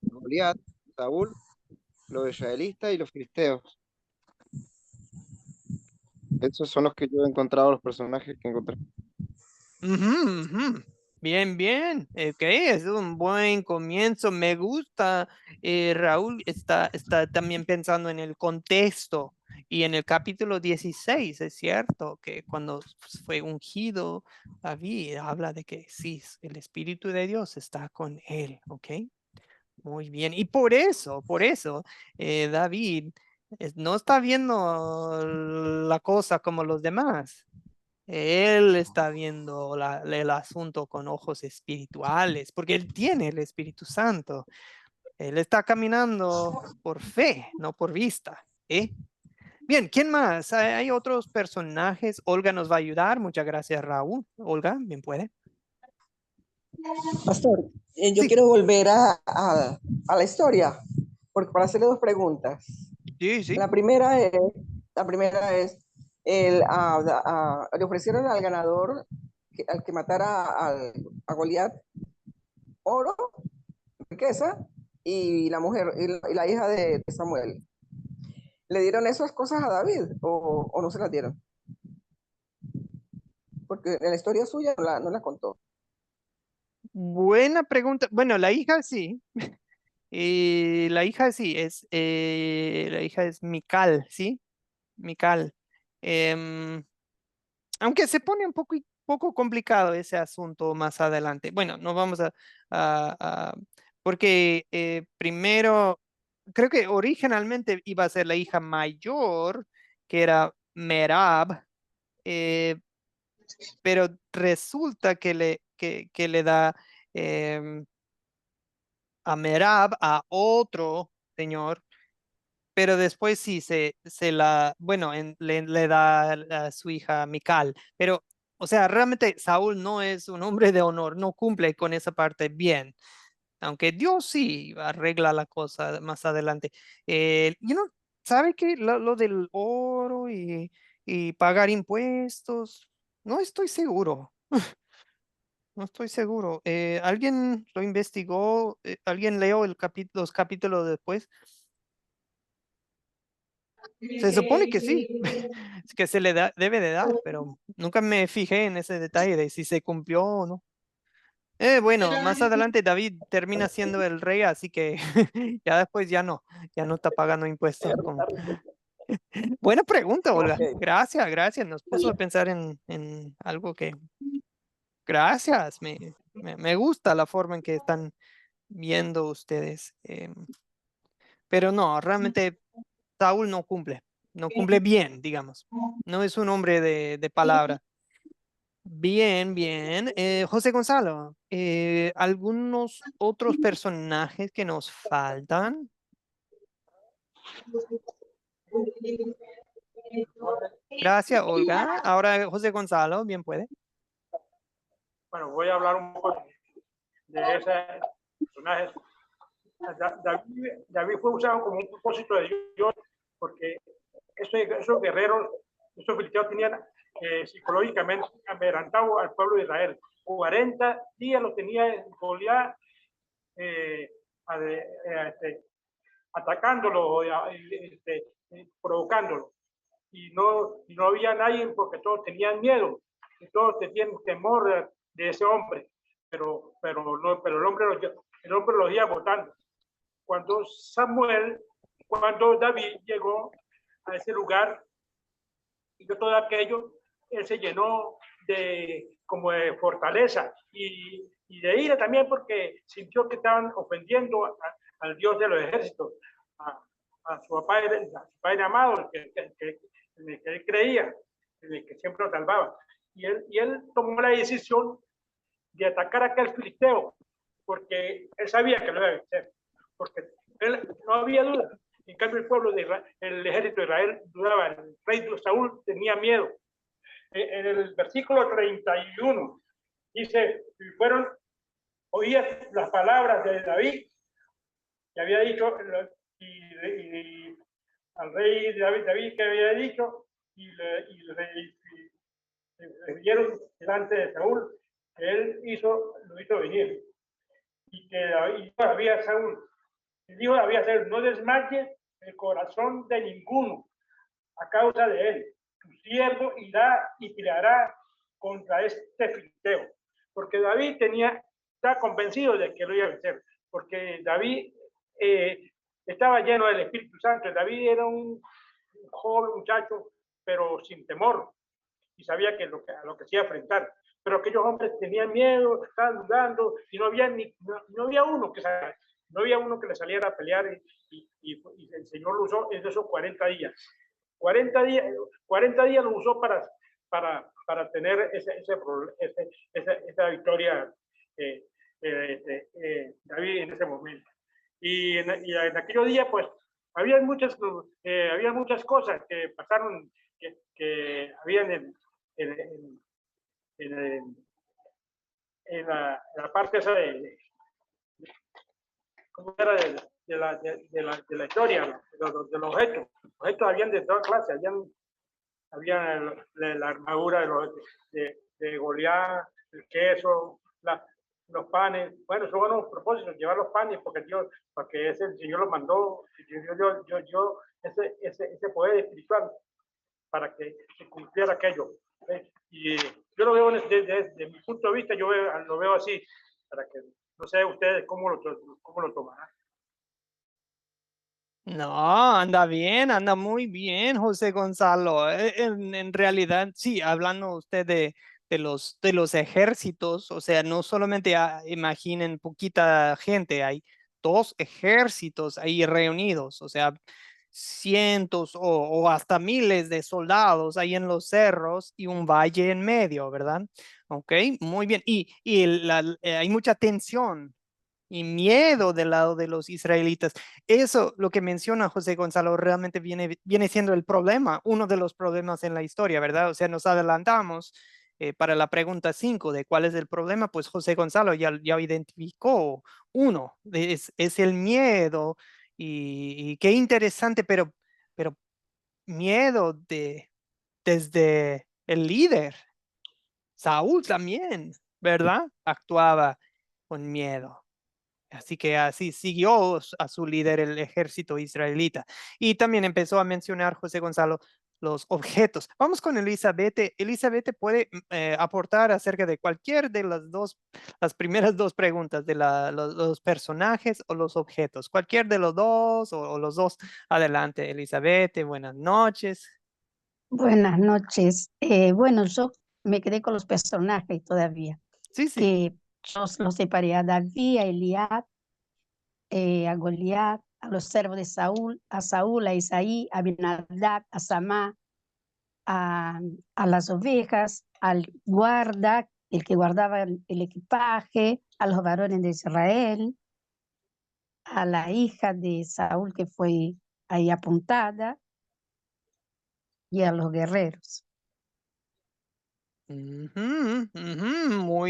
Goliat, Saúl, los israelitas y los filisteos. Esos son los que yo he encontrado, los personajes que encontré. Ujú, ujú. Bien, bien. Ok, es un buen comienzo. Me gusta. Raúl está también pensando en el contexto y en el capítulo 16, es cierto, que cuando fue ungido, David habla de que sí, el Espíritu de Dios está con él. Ok, muy bien. Y por eso, David no está viendo la cosa como los demás. Él está viendo el asunto con ojos espirituales, porque él tiene el Espíritu Santo. Él está caminando por fe, no por vista. ¿Eh? Bien, ¿quién más? Hay otros personajes. Olga nos va a ayudar. Muchas gracias, Raúl. Olga, bien puede. Pastor, yo Sí, quiero volver a la historia, porque para hacerle dos preguntas. sí, sí. La primera es le ofrecieron al ganador, al que matara a Goliat, oro, riqueza, y la mujer, y la hija de Samuel. ¿Le dieron esas cosas a David o no se las dieron? Porque en la historia suya no la contó. Buena pregunta. Bueno, la hija sí. La hija sí, la hija es Mical, ¿sí? Mical. Em, Aunque se pone un poco complicado ese asunto más adelante. Bueno, no vamos porque primero, creo que originalmente iba a ser la hija mayor, que era Merab, eh, pero resulta que le da em, a Merab a otro señor, pero después sí bueno, le da a su hija Mical, pero, o sea, realmente Saúl no es un hombre de honor, no cumple con esa parte bien, aunque Dios sí arregla la cosa más adelante. ¿Sabe qué? Lo del oro y pagar impuestos, no estoy seguro. No estoy seguro. ¿Alguien lo investigó? ¿Alguien leyó los capítulos después? Se supone que sí, es que debe de dar, pero nunca me fijé en ese detalle de si se cumplió o no. Bueno, más adelante David termina siendo el rey, así que ya después ya no está pagando impuestos. Buena pregunta, Olga. Ok. Gracias, gracias. Nos puso a pensar en algo que... Gracias, me gusta la forma en que están viendo ustedes. Pero no, realmente Saúl no cumple bien, digamos. No es un hombre de palabra. Bien, bien. José Gonzalo, ¿algunos otros personajes que nos faltan? Gracias, Olga. Ahora José Gonzalo, bien puede. Bueno, voy a hablar un poco de ese personaje. David fue usado como un propósito de Dios porque esos guerreros, esos filisteos tenían psicológicamente amedrentado al pueblo de Israel. 40 días lo tenía Goliat atacándolo, provocándolo. Y no había nadie porque todos tenían miedo, y todos tenían temor de ese hombre, pero el hombre los iba votando. Cuando David llegó a ese lugar, y todo aquello, él se llenó como de fortaleza y de ira también porque sintió que estaban ofendiendo al Dios de los ejércitos, a su padre amado, en el que él creía, en el que siempre lo salvaba. Y él tomó la decisión de atacar a aquel filisteo, porque él sabía que lo iba a vencer, porque él no había duda. En cambio, el pueblo de Israel, el ejército de Israel dudaba, el rey Saúl tenía miedo. En el versículo 31 dice, oías las palabras de David, que había dicho, y al rey David que había dicho, y le dieron delante de Saúl, que él lo hizo venir. Y que había Saúl, dijo había Saúl, no desmaye el corazón de ninguno a causa de él. Tu siervo irá y peleará contra este filisteo, porque David estaba convencido de que lo iba a vencer, porque David estaba lleno del Espíritu Santo. David era un joven muchacho, pero sin temor, y sabía a lo que se iba a enfrentar. Pero aquellos hombres tenían miedo, estaban dudando, y no había uno que le saliera a pelear, y el Señor lo usó en esos 40 días. 40 días lo usó para tener esa victoria David en ese momento. Y en aquellos días, pues, había muchas cosas que pasaron, que habían en la parte esa ¿cómo era? De la historia, de los objetos. Los objetos habían de toda clase, había la armadura de Goliat, el queso, los panes. Bueno, son buenos propósitos, llevar los panes, porque el Señor los mandó, ese poder espiritual para que se cumpliera aquello. Y yo lo veo desde mi punto de vista, lo veo así, para que no sé ustedes cómo lo tomarán. No, anda bien, anda muy bien, José Gonzalo. En realidad, sí, hablando usted de los ejércitos, o sea, no solamente imaginen poquita gente, hay 2 ejércitos ahí reunidos, o sea, cientos o hasta miles de soldados ahí en los cerros y un valle en medio, ¿verdad? Ok, muy bien. Y hay mucha tensión y miedo del lado de los israelitas. Eso, lo que menciona José Gonzalo, realmente viene siendo el problema, uno de los problemas en la historia, ¿verdad? O sea, nos adelantamos para la pregunta 5 de cuál es el problema, pues José Gonzalo ya identificó uno, es el miedo, y qué interesante, pero miedo desde el líder. Saúl también, ¿verdad? Actuaba con miedo. Así que así siguió a su líder el ejército israelita. Y también empezó a mencionar José Gonzalo los objetos. Vamos con Elizabeth. Elizabeth puede aportar acerca de cualquier de las primeras 2 preguntas de los personajes o los objetos. Cualquier de los dos o los dos. Adelante, Elizabeth. Buenas noches. Buenas noches. Bueno, yo me quedé con los personajes todavía, Sí, sí. que yo los separé a David, a Eliab, a Goliat, a los servos de Saúl, a Isaí, a Abinadab, a Samá, a las ovejas, al guarda, el que guardaba el equipaje, a los varones de Israel, a la hija de Saúl que fue ahí apuntada, y a los guerreros. Muy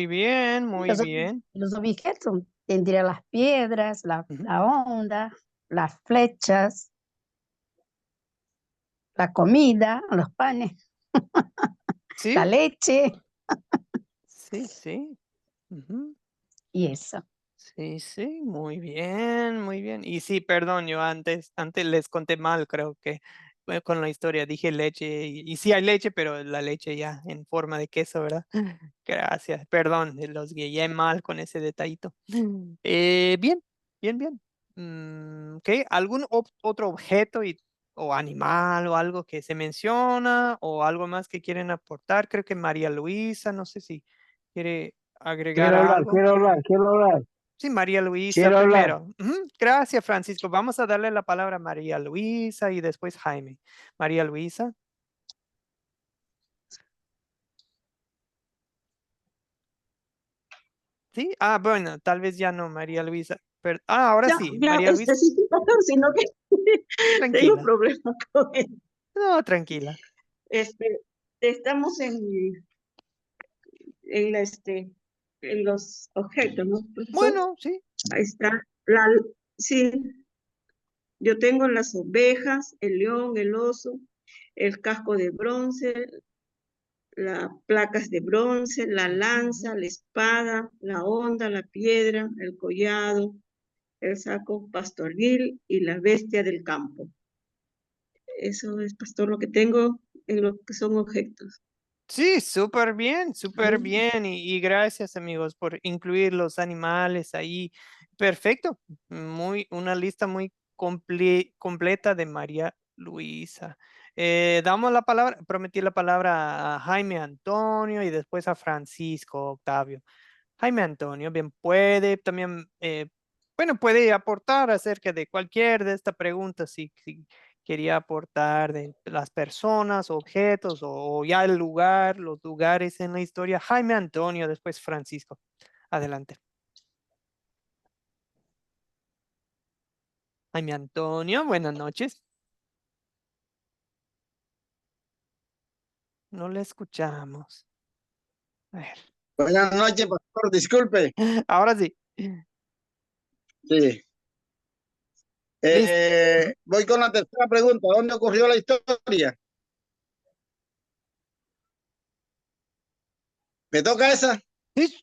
bien, muy bien. Los objetos tendría las piedras, la onda, las flechas, la comida, los panes, Sí, la leche sí, sí. y eso. Sí, sí, muy bien, muy bien. Y sí, perdón, yo antes les conté mal, creo que con la historia dije leche, y sí hay leche, pero la leche ya en forma de queso, ¿verdad? Gracias, perdón, los guié mal con ese detallito. Bien, bien, bien. ¿Ok? ¿Algún otro objeto o animal o algo que se menciona o algo más que quieren aportar? Creo que María Luisa, no sé si quiere agregar algo. Quiero hablar. Sí, María Luisa Quiero hablar. primero. Gracias, Francisco. Vamos a darle la palabra a María Luisa y después Jaime. María Luisa. Sí, bueno, tal vez ya no, María Luisa. Ahora sí, María Luisa. Sí, pastor, sino que tengo Tranquila. problemas con él. No, tranquila. Estamos en los objetos, ¿no, profesor? Bueno, sí. Ahí está. Sí, yo tengo las ovejas, el león, el oso, el casco de bronce, las placas de bronce, la lanza, la espada, la honda, la piedra, el collado, el saco pastoril y la bestia del campo. Eso es, pastor, lo que tengo en lo que son objetos. Sí, súper bien. Y gracias, amigos, por incluir los animales ahí. Perfecto. Una lista muy completa de María Luisa. Damos la palabra, prometí la palabra a Jaime Antonio y después a Francisco Octavio. Jaime Antonio, bien puede también, bueno, puede aportar acerca de cualquier de estas preguntas si quería aportar de las personas, objetos o ya el lugar, los lugares en la historia. Jaime Antonio, después Francisco. Adelante. Jaime Antonio, buenas noches. No le escuchamos. A ver. Buenas noches, pastor, disculpe. Ahora sí. Sí. Voy con la tercera pregunta. ¿Dónde ocurrió la historia? ¿Me toca esa?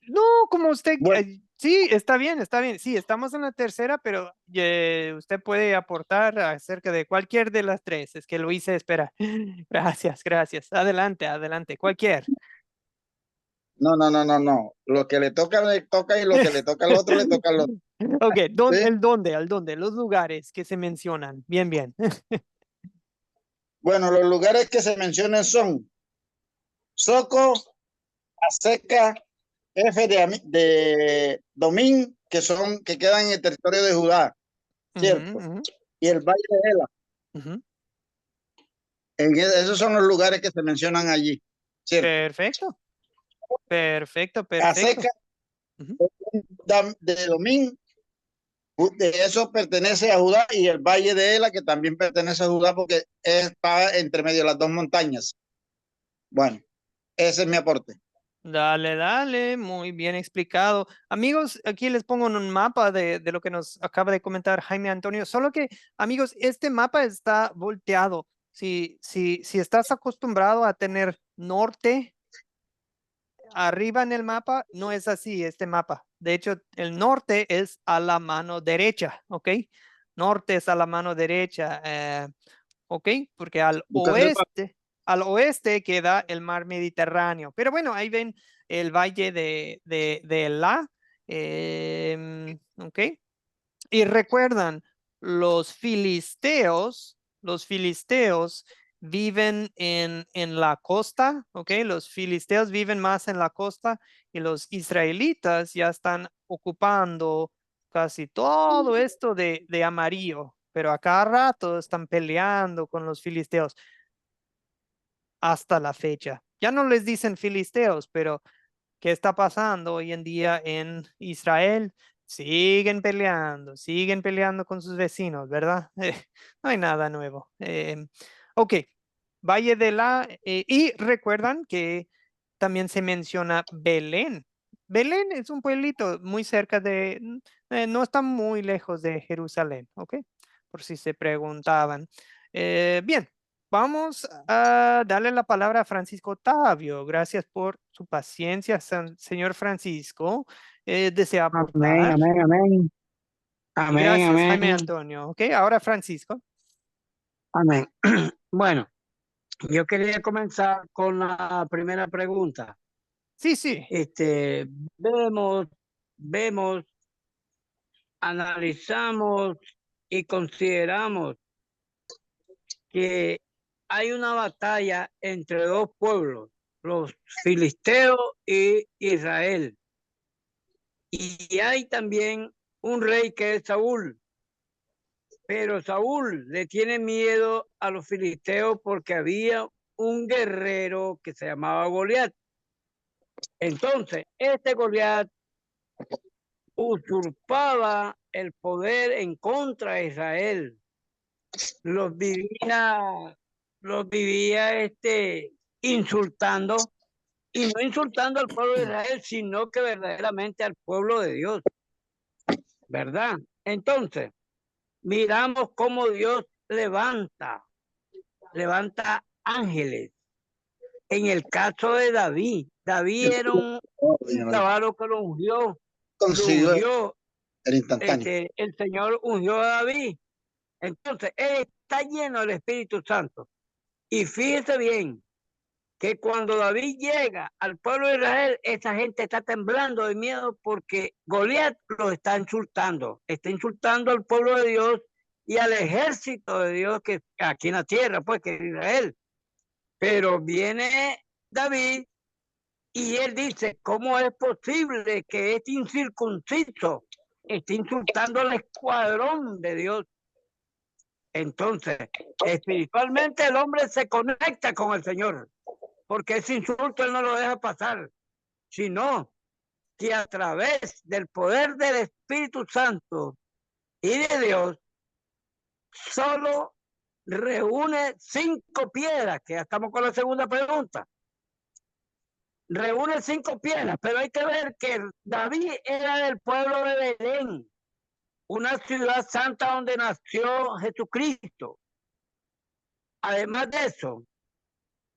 No, como usted, Bueno. Sí, está bien. Sí, estamos en la tercera, pero usted puede aportar acerca de cualquier de las tres. Es que lo hice, espera. Gracias. Adelante, cualquier. No. Lo que le toca y lo que le toca al otro le toca al otro. Ok, ¿Sí? ¿el dónde? Los lugares que se mencionan. Bien. Bueno, los lugares que se mencionan son Soco, Aseca, F de Domín, que quedan en el territorio de Judá, ¿cierto? Y el Valle de Ela. Esos son los lugares que se mencionan allí, ¿cierto? Perfecto. Aseca, de Domín, de eso pertenece a Judá, y el Valle de Ela, que también pertenece a Judá porque está entre medio de las dos montañas. Bueno, ese es mi aporte. Dale, muy bien explicado. Amigos, aquí les pongo un mapa de lo que nos acaba de comentar Jaime Antonio, solo que, amigos, este mapa está volteado. Si estás acostumbrado a tener norte arriba en el mapa, no es así este mapa. De hecho, el norte es a la mano derecha, ¿ok? Norte es a la mano derecha, ¿ok? Porque al oeste queda el mar Mediterráneo. Pero bueno, ahí ven el valle de La, ¿ok? Y recuerdan, los filisteos viven en la costa, ¿ok? Los filisteos viven más en la costa y los israelitas ya están ocupando casi todo esto de amarillo, pero a cada rato están peleando con los filisteos hasta la fecha. Ya no les dicen filisteos, pero ¿qué está pasando hoy en día en Israel? Siguen peleando con sus vecinos, ¿verdad? No hay nada nuevo. Ok, Valle de La, y recuerdan que también se menciona Belén. Belén es un pueblito muy cerca no está muy lejos de Jerusalén, ¿ok? Por si se preguntaban. Bien, vamos a darle la palabra a Francisco Octavio. Gracias por su paciencia, señor Francisco. ¿Desea aportar? Amén. Gracias, Jaime Antonio. Ok, ahora Francisco. Amén. Bueno, yo quería comenzar con la primera pregunta. Sí. Vemos, analizamos y consideramos que hay una batalla entre dos pueblos, los filisteos y Israel. Y hay también un rey que es Saúl. Pero Saúl le tiene miedo a los filisteos porque había un guerrero que se llamaba Goliat. Entonces, este Goliat usurpaba el poder en contra de Israel. Los vivía insultando, y no insultando al pueblo de Israel, sino que verdaderamente al pueblo de Dios, ¿verdad? Entonces, miramos cómo Dios levanta ángeles. En el caso de David era un caballo que lo ungió. El Señor ungió a David. Entonces, él está lleno del Espíritu Santo. Y fíjese bien, que cuando David llega al pueblo de Israel, esa gente está temblando de miedo porque Goliat lo está insultando al pueblo de Dios y al ejército de Dios que aquí en la tierra, pues que es Israel. Pero viene David y él dice, ¿cómo es posible que este incircunciso esté insultando al escuadrón de Dios? Entonces, espiritualmente el hombre se conecta con el Señor, porque ese insulto él no lo deja pasar, sino que a través del poder del Espíritu Santo y de Dios, solo reúne 5 piedras, que ya estamos con la segunda pregunta. Reúne 5 piedras, pero hay que ver que David era del pueblo de Belén, una ciudad santa donde nació Jesucristo. Además de eso,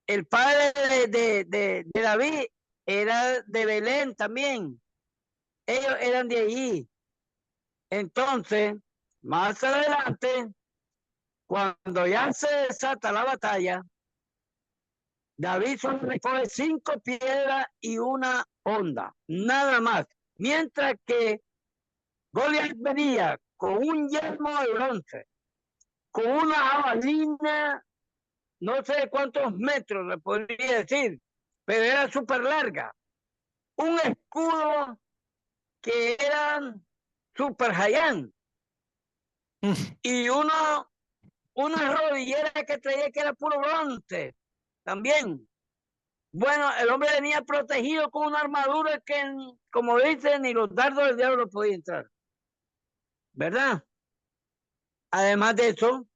el padre de David era de Belén también. Ellos eran de allí. Entonces, más adelante, cuando ya se desata la batalla, David solo recoge 5 piedras y una honda, nada más. Mientras que Goliat venía con un yelmo de bronce, con una jabalina, no sé cuántos metros le podría decir, pero era súper larga. Un escudo que era super Haiyan y una rodillera que traía que era puro bronce también. Bueno, el hombre venía protegido con una armadura que, como dicen, ni los dardos del diablo podían entrar, ¿verdad? Además de eso,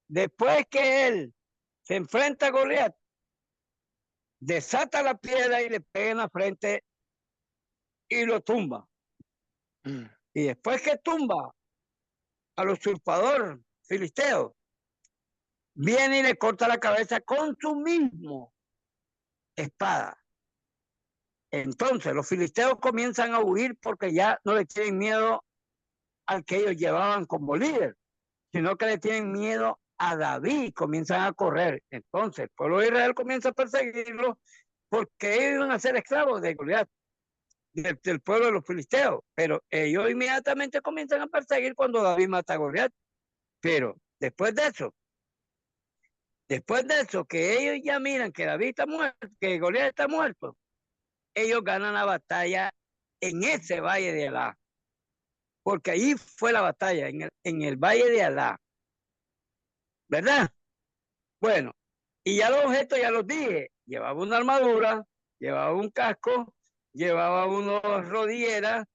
después que él se enfrenta a Goliat, desata la piedra y le pega en la frente y lo tumba. Y después que tumba al usurpador filisteo, viene y le corta la cabeza con su mismo espada. Entonces los filisteos comienzan a huir porque ya no le tienen miedo al que ellos llevaban como líder, sino que le tienen miedo a David, comienzan a correr. Entonces el pueblo de Israel comienza a perseguirlo porque ellos iban a ser esclavos de Goliat, del pueblo de los filisteos, pero ellos inmediatamente comienzan a perseguir cuando David mata a Goliat. Pero después de eso, que ellos ya miran que David está muerto, que Goliat está muerto, ellos ganan la batalla en ese valle de Alá, porque ahí fue la batalla, en el valle de Alá, ¿verdad? Bueno, y ya los objetos ya los dije, llevaba una armadura, llevaba un casco, llevaba unos rodilleras,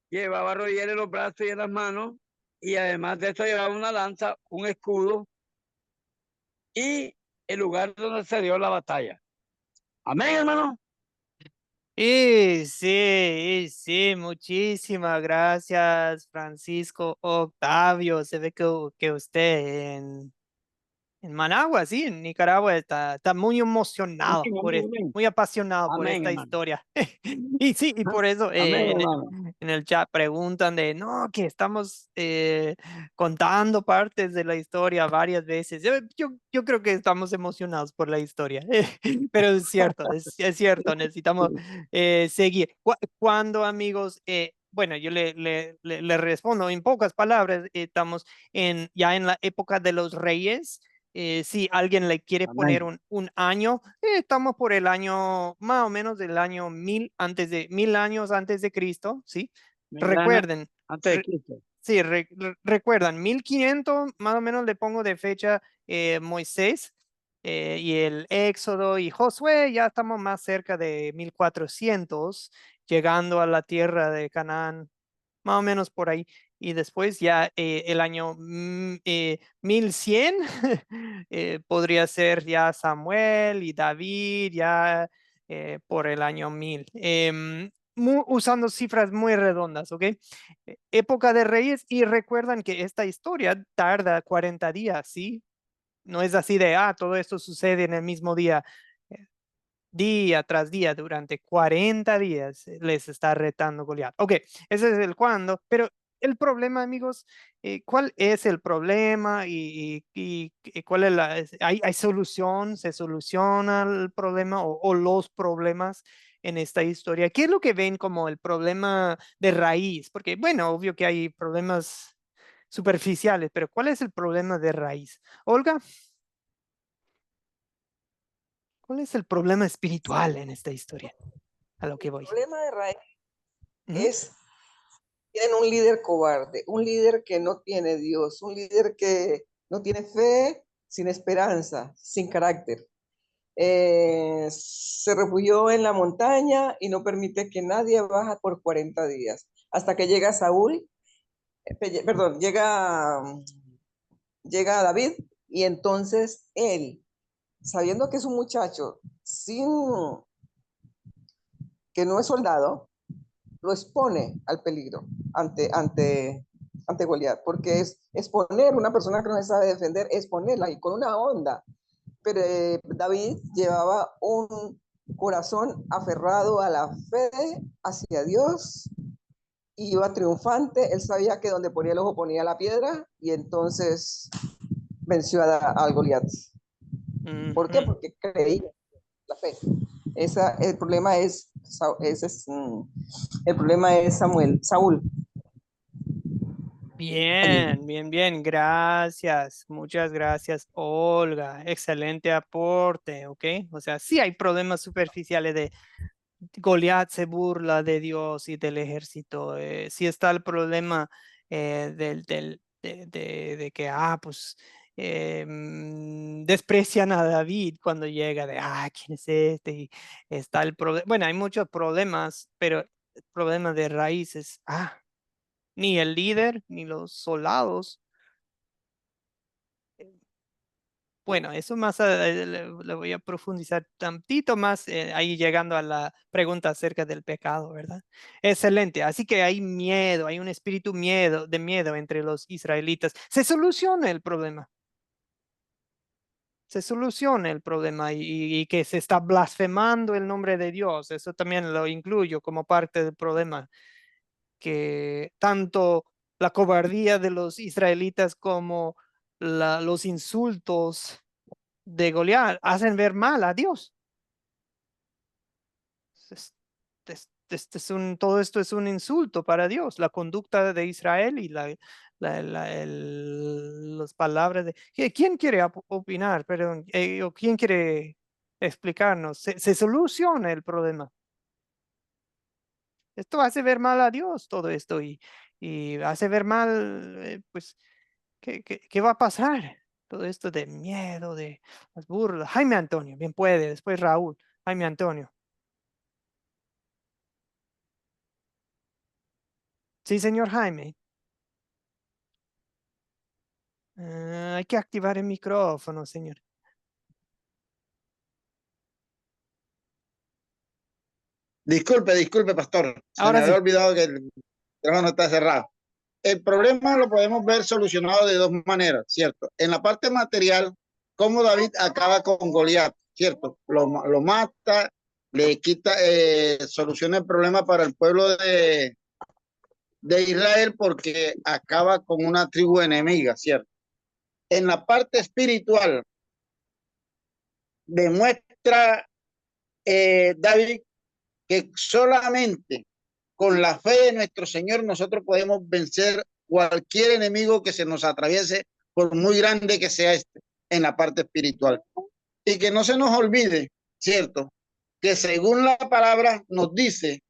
llevaba rodilleras en los brazos y en las manos, y además de eso llevaba una lanza, un escudo, y el lugar donde se dio la batalla. Amén, hermano. Y sí, muchísimas gracias, Francisco Octavio. Se ve que usted en Managua, sí, en Nicaragua, está muy emocionado Amén, por amén, esto, amén. muy apasionado por Amén, esta hermano. historia. Y sí, y por eso Amén, hermano. en el chat preguntan no, que estamos contando partes de la historia varias veces. Yo creo que estamos emocionados por la historia, pero es cierto, es cierto, necesitamos seguir. Cuando, amigos, bueno, yo le respondo en pocas palabras, estamos ya en la época de los reyes. Si alguien le quiere poner Amén. un año, estamos por el año, más o menos del año 1000 años antes de Cristo, ¿sí? Recuerden, Antes de Cristo. sí, recuerdan, 1500, más o menos le pongo de fecha Moisés y el Éxodo y Josué, ya estamos más cerca de 1400, llegando a la tierra de Canaán, más o menos por ahí. Y después ya el año 1100 podría ser ya Samuel y David, ya por el año 1000. Usando cifras muy redondas, ¿ok? Época de reyes, y recuerdan que esta historia tarda 40 días, ¿sí? No es así de, todo esto sucede en el mismo día. Día tras día, durante 40 días les está retando Goliat. Ok, ese es el cuándo, pero el problema, amigos, ¿cuál es el problema y cuál es ¿hay solución? ¿Se soluciona el problema o los problemas en esta historia? ¿Qué es lo que ven como el problema de raíz? Porque, bueno, obvio que hay problemas superficiales, pero ¿cuál es el problema de raíz? Olga, ¿cuál es el problema espiritual en esta historia? A lo que voy. El problema de raíz Ujú. es, tienen un líder cobarde, un líder que no tiene Dios, un líder que no tiene fe, sin esperanza, sin carácter. Se refugió en la montaña y no permite que nadie baja por 40 días, hasta que llega Saúl, perdón, llega David, y entonces él, sabiendo que es un muchacho sin, que no es soldado, lo expone al peligro ante Goliat, porque es exponer una persona que no se sabe defender, exponerla y con una onda. Pero David llevaba un corazón aferrado a la fe hacia Dios, y iba triunfante. Él sabía que donde ponía el ojo ponía la piedra, y entonces venció al Goliat. ¿Por qué? Porque creía la fe. El problema es Saúl. Bien, bien, bien, gracias, muchas gracias, Olga, excelente aporte, ¿ok? O sea, sí hay problemas superficiales de Goliat se burla de Dios y del ejército, sí está el problema de que, pues, desprecian a David cuando llega ¿quién es este? Y está el problema, bueno, hay muchos problemas, pero el problema de raíces, ni el líder, ni los soldados. Bueno, eso más le voy a profundizar tantito más ahí llegando a la pregunta acerca del pecado, ¿verdad? Excelente. Así que hay miedo, hay un espíritu de miedo entre los israelitas. Se soluciona el problema. Se soluciona el problema y que se está blasfemando el nombre de Dios. Eso también lo incluyo como parte del problema. Que tanto la cobardía de los israelitas como los insultos de Goliat hacen ver mal a Dios. Todo esto es un insulto para Dios, la conducta de Israel y las palabras de... ¿Quién quiere opinar? Perdón, o ¿quién quiere explicarnos? Se soluciona el problema. Esto hace ver mal a Dios, todo esto, y hace ver mal, pues, ¿qué va a pasar? Todo esto de miedo, de las burlas. Jaime Antonio, bien puede, después Raúl. Jaime Antonio. Sí, señor Jaime. Hay que activar el micrófono, señor. Disculpe, pastor. Se me Ahora había sí. olvidado que el teléfono está cerrado. El problema lo podemos ver solucionado de dos maneras, ¿cierto? En la parte material, cómo David acaba con Goliat, ¿cierto? Lo mata, le quita, soluciona el problema para el pueblo de Israel porque acaba con una tribu enemiga, ¿cierto? En la parte espiritual, demuestra David que solamente con la fe de nuestro Señor nosotros podemos vencer cualquier enemigo que se nos atraviese, por muy grande que sea este, en la parte espiritual. Y que no se nos olvide, ¿cierto? Que según la palabra nos dice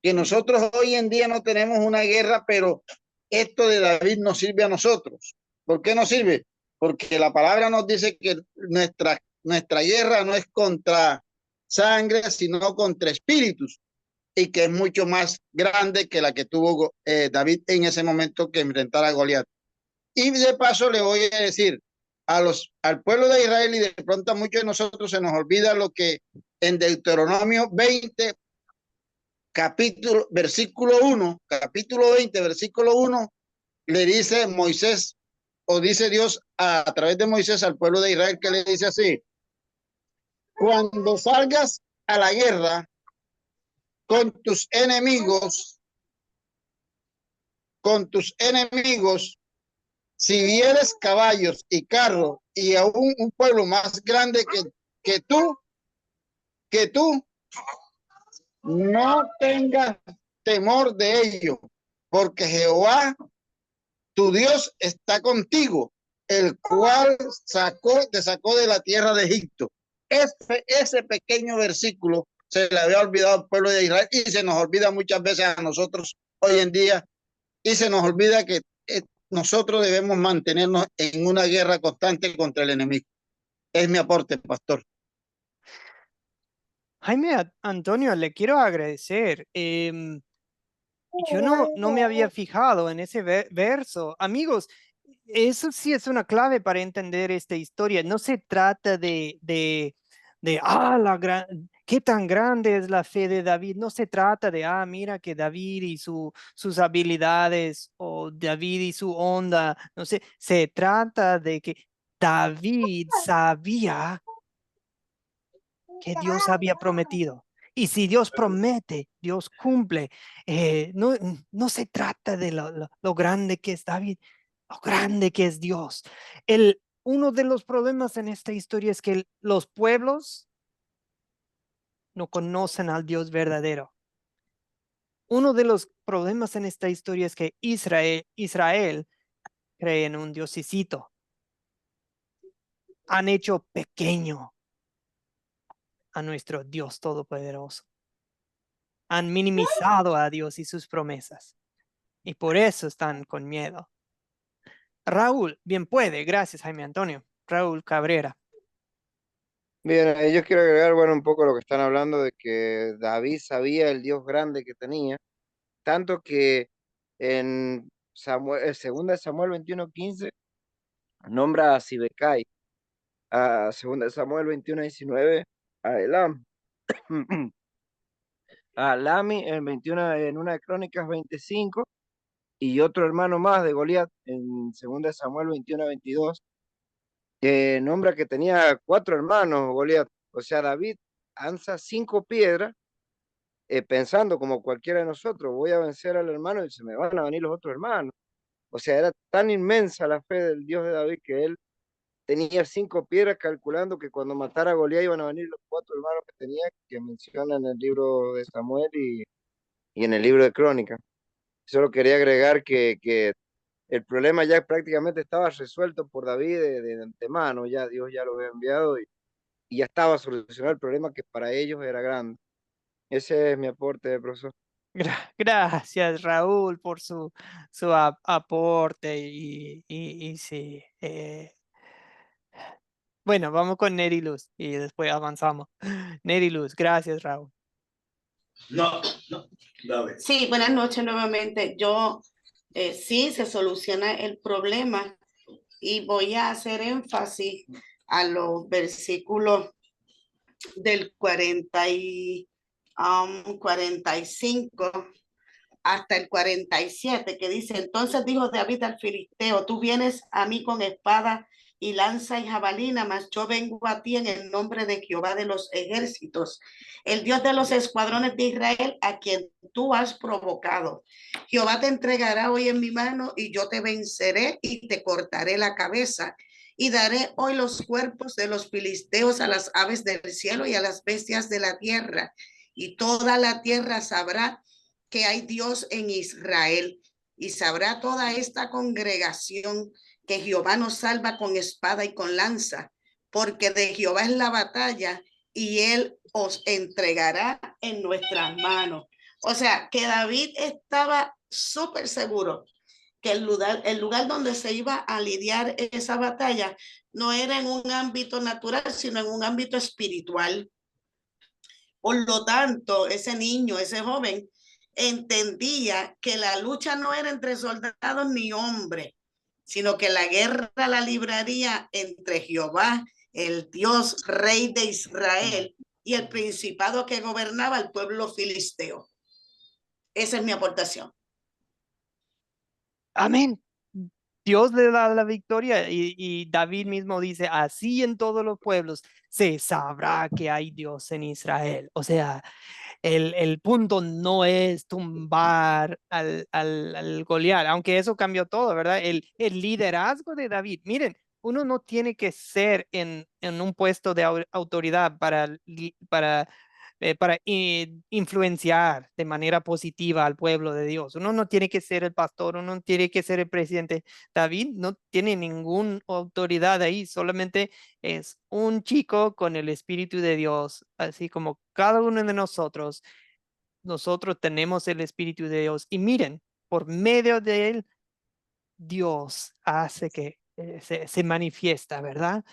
que nosotros hoy en día no tenemos una guerra, pero esto de David nos sirve a nosotros. ¿Por qué nos sirve? Porque la palabra nos dice que nuestra guerra no es contra sangre, sino contra espíritus, y que es mucho más grande que la que tuvo David en ese momento que enfrentara a Goliat. Y de paso le voy a decir al pueblo de Israel, y de pronto a muchos de nosotros se nos olvida lo que en Deuteronomio 20, versículo 1, le dice Moisés, o dice Dios a través de Moisés al pueblo de Israel, que le dice así: cuando salgas a la guerra con tus enemigos, con tus enemigos, si vieres caballos y carros y aún un pueblo más grande que tú, no tengas temor de ello, porque Jehová, tu Dios, está contigo, el cual te sacó de la tierra de Egipto. Ese pequeño versículo se le había olvidado al pueblo de Israel y se nos olvida muchas veces a nosotros hoy en día, y se nos olvida que nosotros debemos mantenernos en una guerra constante contra el enemigo. Es mi aporte, pastor. Jaime Antonio, le quiero agradecer. Yo no me había fijado en ese verso. Amigos, eso sí es una clave para entender esta historia. No se trata qué tan grande es la fe de David. No se trata de, mira que David y sus habilidades o David y su onda. No sé, se trata de que David sabía que Dios había prometido. Y si Dios promete, Dios cumple. No se trata de lo grande que es David, lo grande que es Dios. Uno de los problemas en esta historia es que los pueblos no conocen al Dios verdadero. Uno de los problemas en esta historia es que Israel cree en un diosicito. Han hecho pequeño a nuestro Dios todopoderoso. Han minimizado a Dios y sus promesas. Y por eso están con miedo. Raúl, bien puede. Gracias, Jaime Antonio. Raúl Cabrera. Bien, yo quiero agregar, bueno, un poco lo que están hablando de que David sabía el Dios grande que tenía, tanto que en Samuel, 2 Samuel 21:15 nombra a Sibecai, a 2 Samuel 21:19 a Elam, a Lami en 21, en una de Crónicas 25, y otro hermano más de Goliat en 2 Samuel 21:22, que nombra que tenía 4 hermanos Goliat. O sea, David alza 5 piedras, pensando como cualquiera de nosotros, voy a vencer al hermano y se me van a venir los otros hermanos. O sea, era tan inmensa la fe del Dios de David que él tenía 5 piedras, calculando que cuando matara a Goliat iban a venir los 4 hermanos que tenía, que menciona en el libro de Samuel y en el libro de Crónicas. Solo quería agregar que el problema ya prácticamente estaba resuelto por David de antemano, ya Dios ya lo había enviado, y ya estaba solucionado el problema que para ellos era grande. Ese es mi aporte, profesor. Gracias, Raúl, por su aporte y sí. Bueno, vamos con Neri Luz y después avanzamos. Neri Luz, gracias, Raúl. No, dale. Sí, buenas noches nuevamente. Sí, se soluciona el problema y voy a hacer énfasis a los versículos del 45 hasta el 47, que dice: entonces dijo David al filisteo, tú vienes a mí con espada y lanza y jabalina, mas yo vengo a ti en el nombre de Jehová de los ejércitos, el Dios de los escuadrones de Israel, a quien tú has provocado. Jehová te entregará hoy en mi mano y yo te venceré y te cortaré la cabeza. Y daré hoy los cuerpos de los filisteos a las aves del cielo y a las bestias de la tierra. Y toda la tierra sabrá que hay Dios en Israel. Y sabrá toda esta congregación que Jehová nos salva con espada y con lanza, porque de Jehová es la batalla y él os entregará en nuestras manos. O sea, que David estaba súper seguro que el lugar donde se iba a lidiar esa batalla no era en un ámbito natural, sino en un ámbito espiritual. Por lo tanto, ese niño, ese joven, entendía que la lucha no era entre soldados ni hombres, sino que la guerra la libraría entre Jehová, el Dios rey de Israel, y el principado que gobernaba el pueblo filisteo. Esa es mi aportación. Amén. Dios le da la victoria y David mismo dice, así en todos los pueblos se sabrá que hay Dios en Israel. O sea, el punto no es tumbar al Goliat, aunque eso cambió todo, ¿verdad? El liderazgo de David, miren, uno no tiene que ser en un puesto de autoridad para influenciar de manera positiva al pueblo de Dios. Uno no tiene que ser el pastor, uno no tiene que ser el presidente. David no tiene ninguna autoridad ahí, solamente es un chico con el Espíritu de Dios, así como cada uno de nosotros. Nosotros tenemos el Espíritu de Dios y miren, por medio de él, Dios hace que se manifiesta, ¿verdad?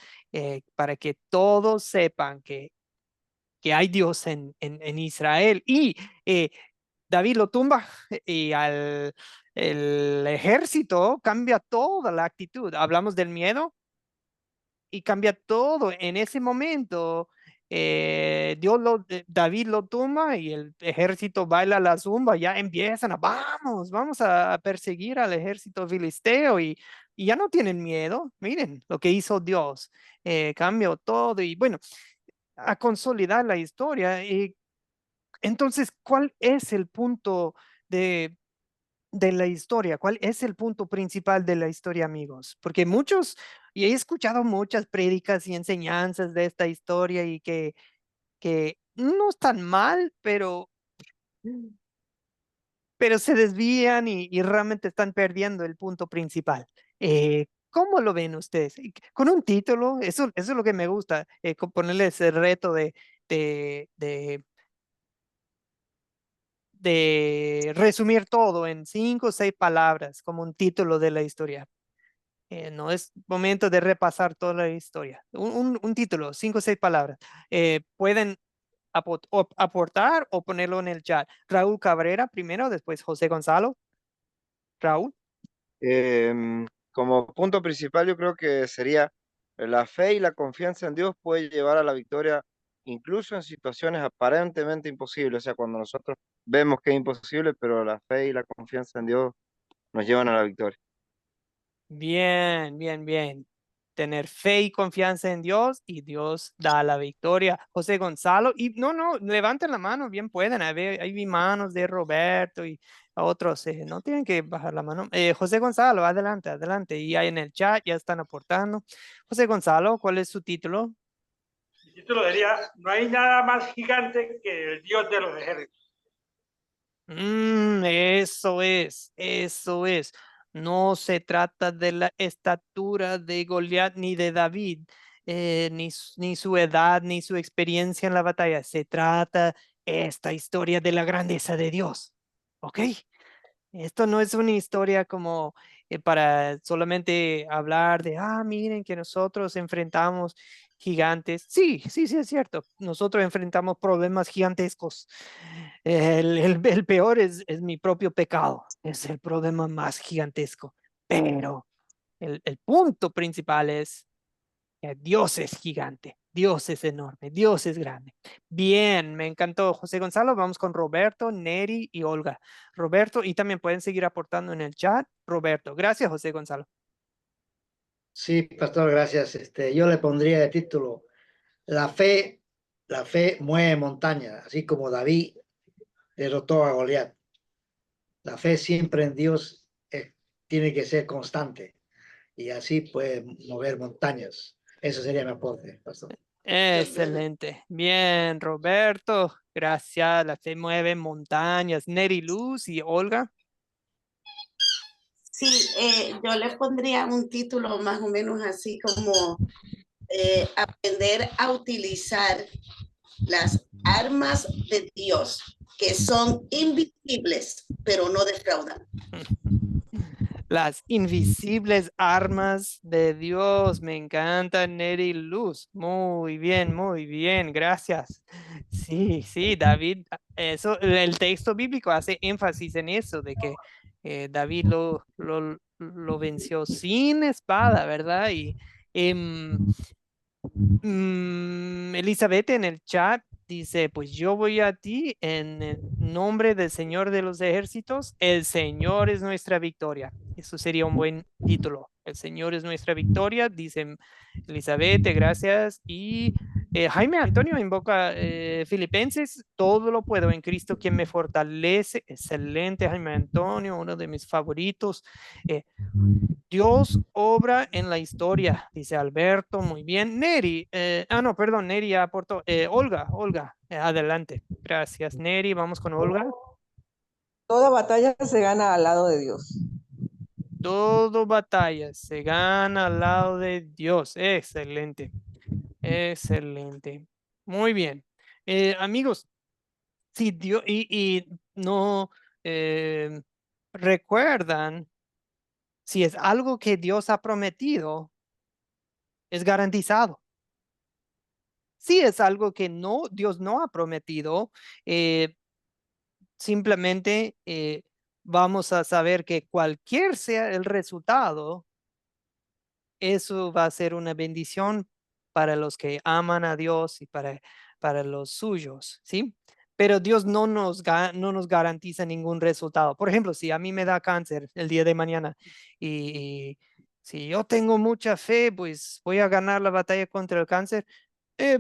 Para que todos sepan que hay Dios en Israel. Y David lo tumba y el ejército cambia toda la actitud. Hablamos del miedo y cambia todo. En ese momento, David lo tumba y el ejército baila la zumba, ya empiezan vamos a perseguir al ejército filisteo y ya no tienen miedo. Miren lo que hizo Dios. Cambió todo y bueno, a consolidar la historia. Entonces, ¿cuál es el punto de la historia? ¿Cuál es el punto principal de la historia, amigos? Porque y he escuchado muchas prédicas y enseñanzas de esta historia y que no están mal, pero se desvían y realmente están perdiendo el punto principal. ¿Cómo lo ven ustedes? Con un título, eso es lo que me gusta, ponerle ese reto de, de resumir todo en 5 o 6 palabras como un título de la historia. No es momento de repasar toda la historia. Un título, 5 o 6 palabras. Pueden aportar o ponerlo en el chat. Raúl Cabrera primero, después José Gonzalo. Raúl. Como punto principal, yo creo que sería la fe y la confianza en Dios puede llevar a la victoria incluso en situaciones aparentemente imposibles. O sea, cuando nosotros vemos que es imposible, pero la fe y la confianza en Dios nos llevan a la victoria. Bien, bien, bien. Tener fe y confianza en Dios y Dios da la victoria. José Gonzalo, y no, levanten la mano, bien pueden. Ahí vi manos de Roberto y a otros, no tienen que bajar la mano. José Gonzalo, adelante, adelante. Y ahí en el chat ya están aportando. José Gonzalo, ¿cuál es su título? Mi título diría, no hay nada más gigante que el Dios de los ejércitos. Eso es. No se trata de la estatura de Goliat ni de David, ni su edad, ni su experiencia en la batalla. Se trata esta historia de la grandeza de Dios. ¿Ok? Esto no es una historia como para solamente hablar de, miren que nosotros enfrentamos gigantes. Sí, es cierto. Nosotros enfrentamos problemas gigantescos. El peor es mi propio pecado. Es el problema más gigantesco. Pero el punto principal es que Dios es gigante. Dios es enorme. Dios es grande. Bien, me encantó José Gonzalo. Vamos con Roberto, Neri y Olga. Roberto, y también pueden seguir aportando en el chat. Roberto, gracias José Gonzalo. Sí, pastor, gracias. Yo le pondría de título, la fe mueve montañas, así como David derrotó a Goliat. La fe siempre en Dios tiene que ser constante y así puede mover montañas. Eso sería mi aporte, pastor. Excelente. Bien, Roberto. Gracias. La fe mueve montañas. Neri Luz y Olga. Sí, yo le pondría un título más o menos así como aprender a utilizar las armas de Dios, que son invisibles, pero no defraudan. Las invisibles armas de Dios. Me encanta, Neri Luz. Muy bien. Gracias. Sí, David. Eso, el texto bíblico hace énfasis en eso, de que David lo venció sin espada, ¿verdad? Y Elizabeth en el chat dice, pues yo voy a ti en el nombre del Señor de los ejércitos. El Señor es nuestra victoria. Eso sería un buen título. El Señor es nuestra victoria, dice Elizabeth, gracias. Y Jaime Antonio invoca Filipenses, todo lo puedo en Cristo quien me fortalece. Excelente, Jaime Antonio, uno de mis favoritos. Dios obra en la historia, dice Alberto, muy bien. Neri, no, perdón, Neri ya aportó. Olga, adelante. Gracias, Neri. Vamos con Olga. Toda batalla se gana al lado de Dios. Todo batalla se gana al lado de Dios. Excelente. Excelente. Muy bien. Amigos, si Dios y no recuerdan, si es algo que Dios ha prometido, es garantizado. Si es algo que Dios no ha prometido, simplemente vamos a saber que cualquier sea el resultado, eso va a ser una bendición para los que aman a Dios y para los suyos, ¿sí? Pero Dios no nos garantiza ningún resultado. Por ejemplo, si a mí me da cáncer el día de mañana y si yo tengo mucha fe, pues voy a ganar la batalla contra el cáncer,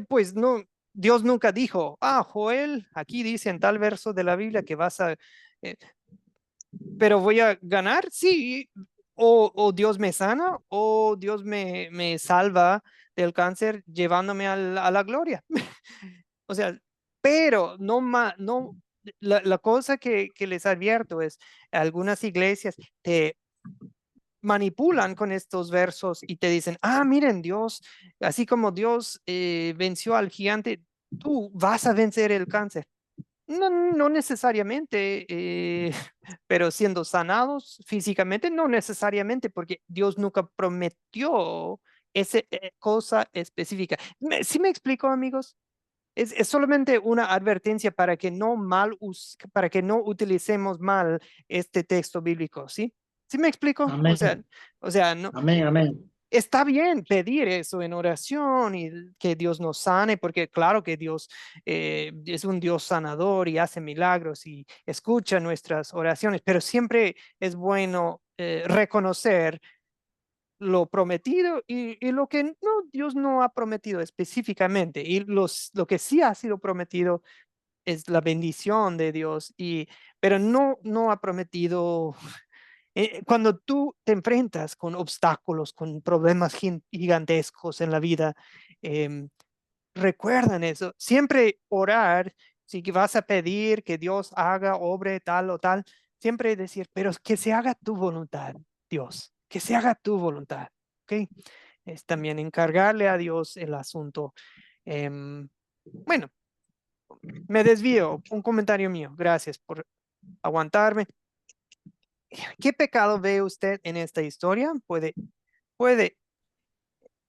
pues no, Dios nunca dijo, Joel, aquí dice en tal verso de la Biblia que vas a, pero voy a ganar, sí, o Dios me sana, o Dios me salva del cáncer llevándome a la gloria. O sea, pero no, la cosa que les advierto es, algunas iglesias te manipulan con estos versos y te dicen, miren, Dios, así como Dios venció al gigante, tú vas a vencer el cáncer. No necesariamente, pero siendo sanados físicamente, no necesariamente, porque Dios nunca prometió esa cosa específica. ¿Sí me explico, amigos? Es solamente una advertencia para que para que no utilicemos mal este texto bíblico, ¿sí? ¿Sí me explico? Amén. O sea, no. Amén, amén. Está bien pedir eso en oración y que Dios nos sane, porque claro que Dios es un Dios sanador y hace milagros y escucha nuestras oraciones, pero siempre es bueno reconocer lo prometido y lo que Dios no ha prometido específicamente. Y lo que sí ha sido prometido es la bendición de Dios, pero no ha prometido. Cuando tú te enfrentas con obstáculos, con problemas gigantescos en la vida, recuerdan eso. Siempre orar, si vas a pedir que Dios haga, obre tal o tal, siempre decir, pero que se haga tu voluntad, Dios, que se haga tu voluntad. ¿Ok? Es también encargarle a Dios el asunto. Bueno, me desvío. Un comentario mío. Gracias por aguantarme. ¿Qué pecado ve usted en esta historia? Puede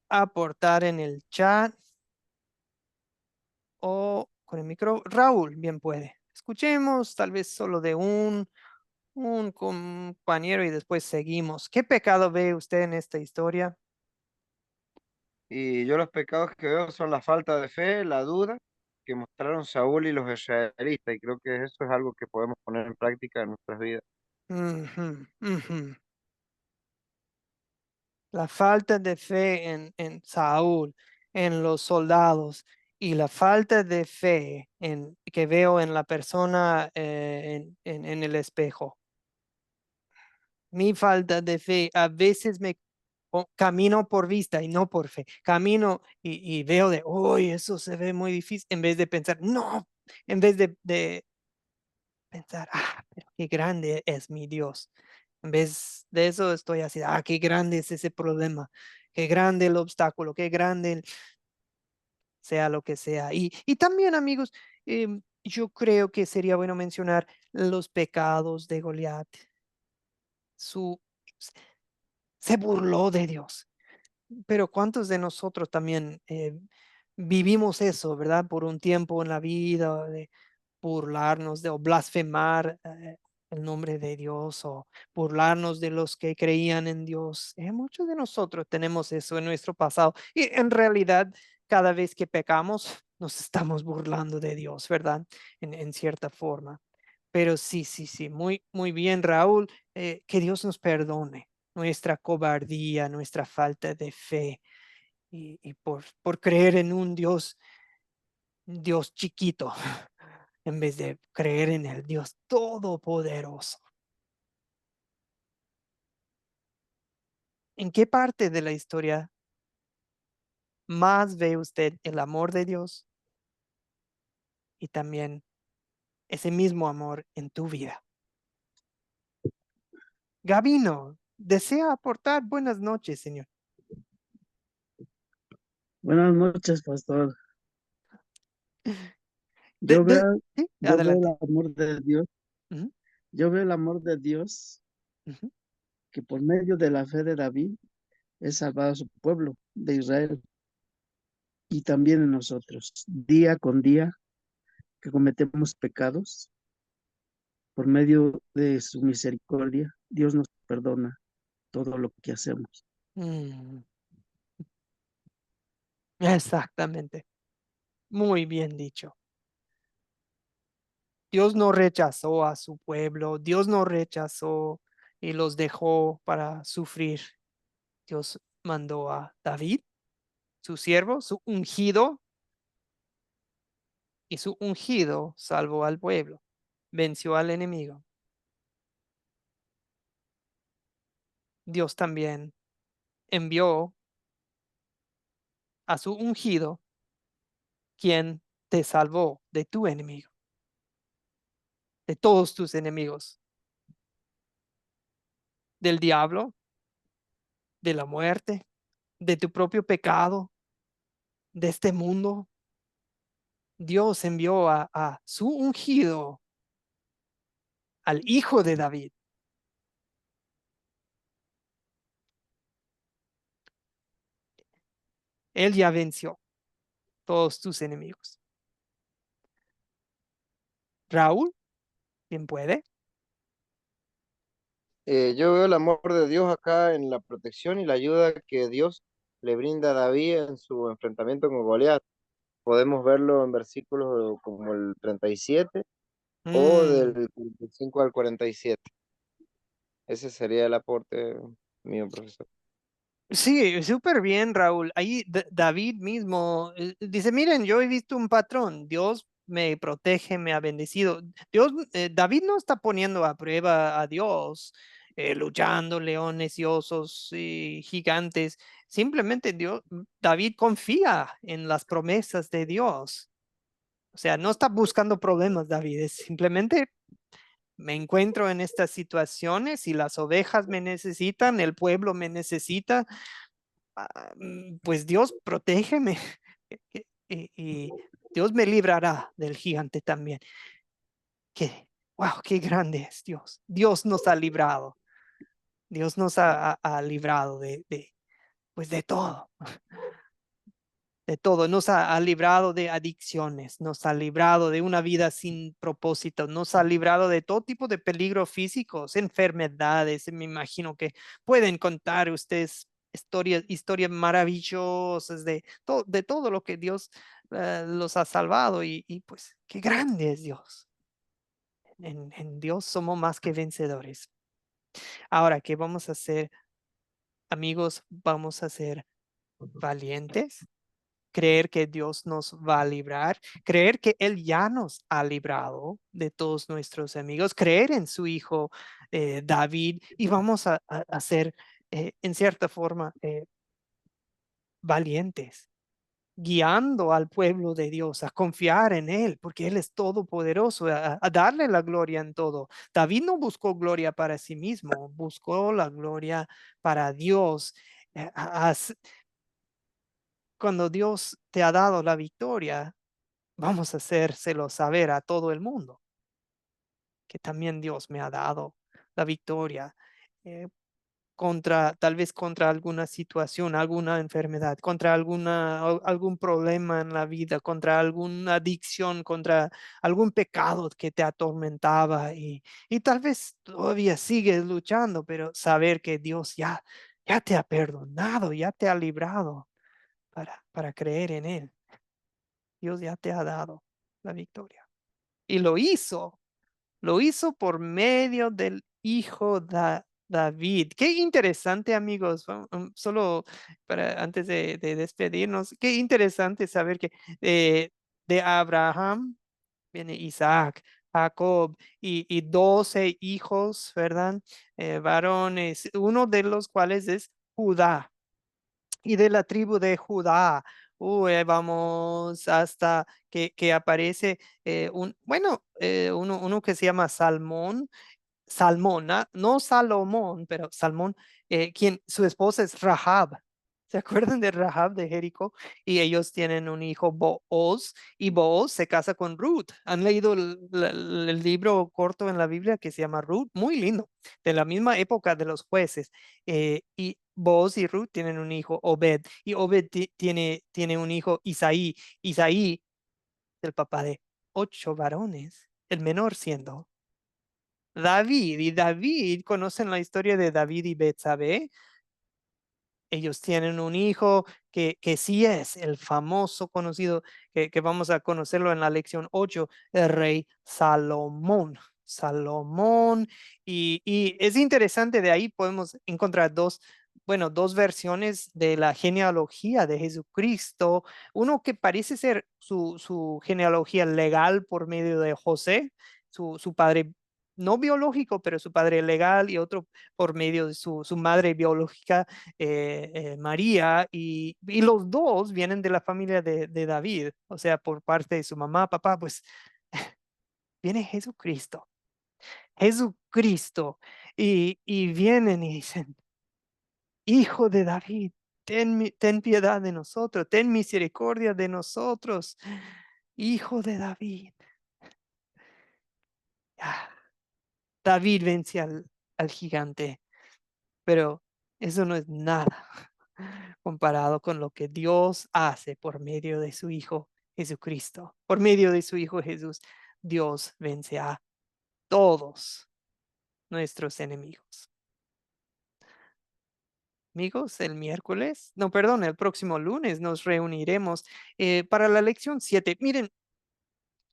aportar en el chat o con el micro. Raúl, bien puede. Escuchemos tal vez solo de un compañero y después seguimos. ¿Qué pecado ve usted en esta historia? Y yo los pecados que veo son la falta de fe, la duda que mostraron Saúl y los israelitas, y creo que eso es algo que podemos poner en práctica en nuestras vidas. La falta de fe en Saúl, en los soldados, y la falta de fe que veo en la persona en el espejo. Mi falta de fe, a veces camino por vista y no por fe. Camino y veo uy, eso se ve muy difícil, en vez de pensar, no, en vez de pensar, pero qué grande es mi Dios. En vez de eso estoy así, qué grande es ese problema, qué grande el obstáculo, qué grande sea lo que sea. Y también, amigos, yo creo que sería bueno mencionar los pecados de Goliat. Se burló de Dios. Pero ¿cuántos de nosotros también vivimos eso, verdad? Por un tiempo en la vida, de burlarnos o blasfemar el nombre de Dios o burlarnos de los que creían en Dios. Muchos de nosotros tenemos eso en nuestro pasado y en realidad cada vez que pecamos nos estamos burlando de Dios, ¿verdad? En cierta forma. Pero sí, muy bien, Raúl, que Dios nos perdone nuestra cobardía, nuestra falta de fe y por creer en un Dios Dios chiquito en vez de creer en el Dios todopoderoso. ¿En qué parte de la historia más ve usted el amor de Dios y también ese mismo amor en tu vida? Gabino, desea aportar. Buenas noches, señor. Buenas noches, pastor. Sí, Yo veo el adelante. amor de Dios. Ujú, Yo veo el amor de Dios ujú. que por medio de la fe de David es salvado a su pueblo de Israel y también en nosotros. Día con día que cometemos pecados, por medio de su misericordia, Dios nos perdona todo lo que hacemos. Mm, exactamente. Muy bien dicho. Dios no rechazó a su pueblo. Dios no rechazó y los dejó para sufrir. Dios mandó a David, su siervo, su ungido, y su ungido salvó al pueblo, venció al enemigo. Dios también envió a su ungido, quien te salvó de tu enemigo, de todos tus enemigos, del diablo, de la muerte, de tu propio pecado, de este mundo. Dios envió a su ungido, al hijo de David. Él ya venció todos tus enemigos. Raúl, ¿quién puede? Yo veo el amor de Dios acá en la protección y la ayuda que Dios le brinda a David en su enfrentamiento con Goliat. Podemos verlo en versículos como el 37 o Mm, del 45 al 47. Ese sería el aporte mío, profesor. sí, súper bien, Raúl. Ahí David mismo dice, miren, yo he visto un patrón. Dios me protege, me ha bendecido. Dios, David no está poniendo a prueba a Dios, luchando leones y osos y gigantes. Simplemente David confía en las promesas de Dios. O sea, no está buscando problemas, David, es simplemente me encuentro en estas situaciones y las ovejas me necesitan, el pueblo me necesita, pues Dios protégeme y Dios me librará del gigante también. Wow, qué grande es Dios. Dios nos ha librado. Dios nos ha librado pues de todo. De todo, nos ha librado de adicciones, nos ha librado de una vida sin propósito, nos ha librado de todo tipo de peligros físicos, enfermedades. Me imagino que pueden contar ustedes historias maravillosas de todo lo que Dios los ha salvado y pues qué grande es Dios. En Dios somos más que vencedores. Ahora, ¿qué vamos a hacer, amigos? Vamos a ser valientes, creer que Dios nos va a librar, creer que Él ya nos ha librado de todos nuestros enemigos, creer en su hijo David y vamos a ser en cierta forma valientes, guiando al pueblo de Dios a confiar en Él, porque Él es todopoderoso, a darle la gloria en todo. David no buscó gloria para sí mismo, buscó la gloria para Dios. Cuando Dios te ha dado la victoria, vamos a hacérselo saber a todo el mundo, que también Dios me ha dado la victoria tal vez contra alguna situación, alguna enfermedad, contra algún problema en la vida, contra alguna adicción, contra algún pecado que te atormentaba y tal vez todavía sigues luchando, pero saber que Dios ya te ha perdonado, ya te ha librado para creer en Él. Dios ya te ha dado la victoria. Y lo hizo por medio del hijo David. Qué interesante, amigos. Solo para antes de despedirnos, qué interesante saber que de Abraham viene Isaac, Jacob y 12 hijos, ¿verdad? Varones, uno de los cuales es Judá. Y de la tribu de Judá, vamos hasta que aparece uno que se llama Salmón, no Salomón, pero Salmón, quien su esposa es Rahab. ¿Se acuerdan de Rahab de Jericó? Y ellos tienen un hijo, Booz, y Booz se casa con Ruth. ¿Han leído el libro corto en la Biblia que se llama Ruth? Muy lindo, de la misma época de los jueces. Y Booz y Ruth tienen un hijo, Obed, y Obed tiene un hijo, Isaí. Isaí es el papá de 8 varones, el menor siendo David. Y David, ¿conocen la historia de David y Betsabé? Ellos tienen un hijo que sí es el famoso conocido, que vamos a conocerlo en la lección 8, el rey Salomón. Salomón, y es interesante, de ahí podemos encontrar dos versiones de la genealogía de Jesucristo. Uno que parece ser su genealogía legal por medio de José, su padre no biológico, pero su padre legal, y otro por medio de su madre biológica, María, y los dos vienen de la familia de David, o sea, por parte de su mamá, papá, pues viene Jesucristo. Jesucristo, y vienen y dicen, Hijo de David, ten piedad de nosotros, ten misericordia de nosotros, Hijo de David. Ah, David vence al gigante, pero eso no es nada comparado con lo que Dios hace por medio de su Hijo Jesucristo. Por medio de su Hijo Jesús, Dios vence a todos nuestros enemigos. Amigos, el miércoles, no, perdón, el próximo lunes nos reuniremos para la lección 7. Miren,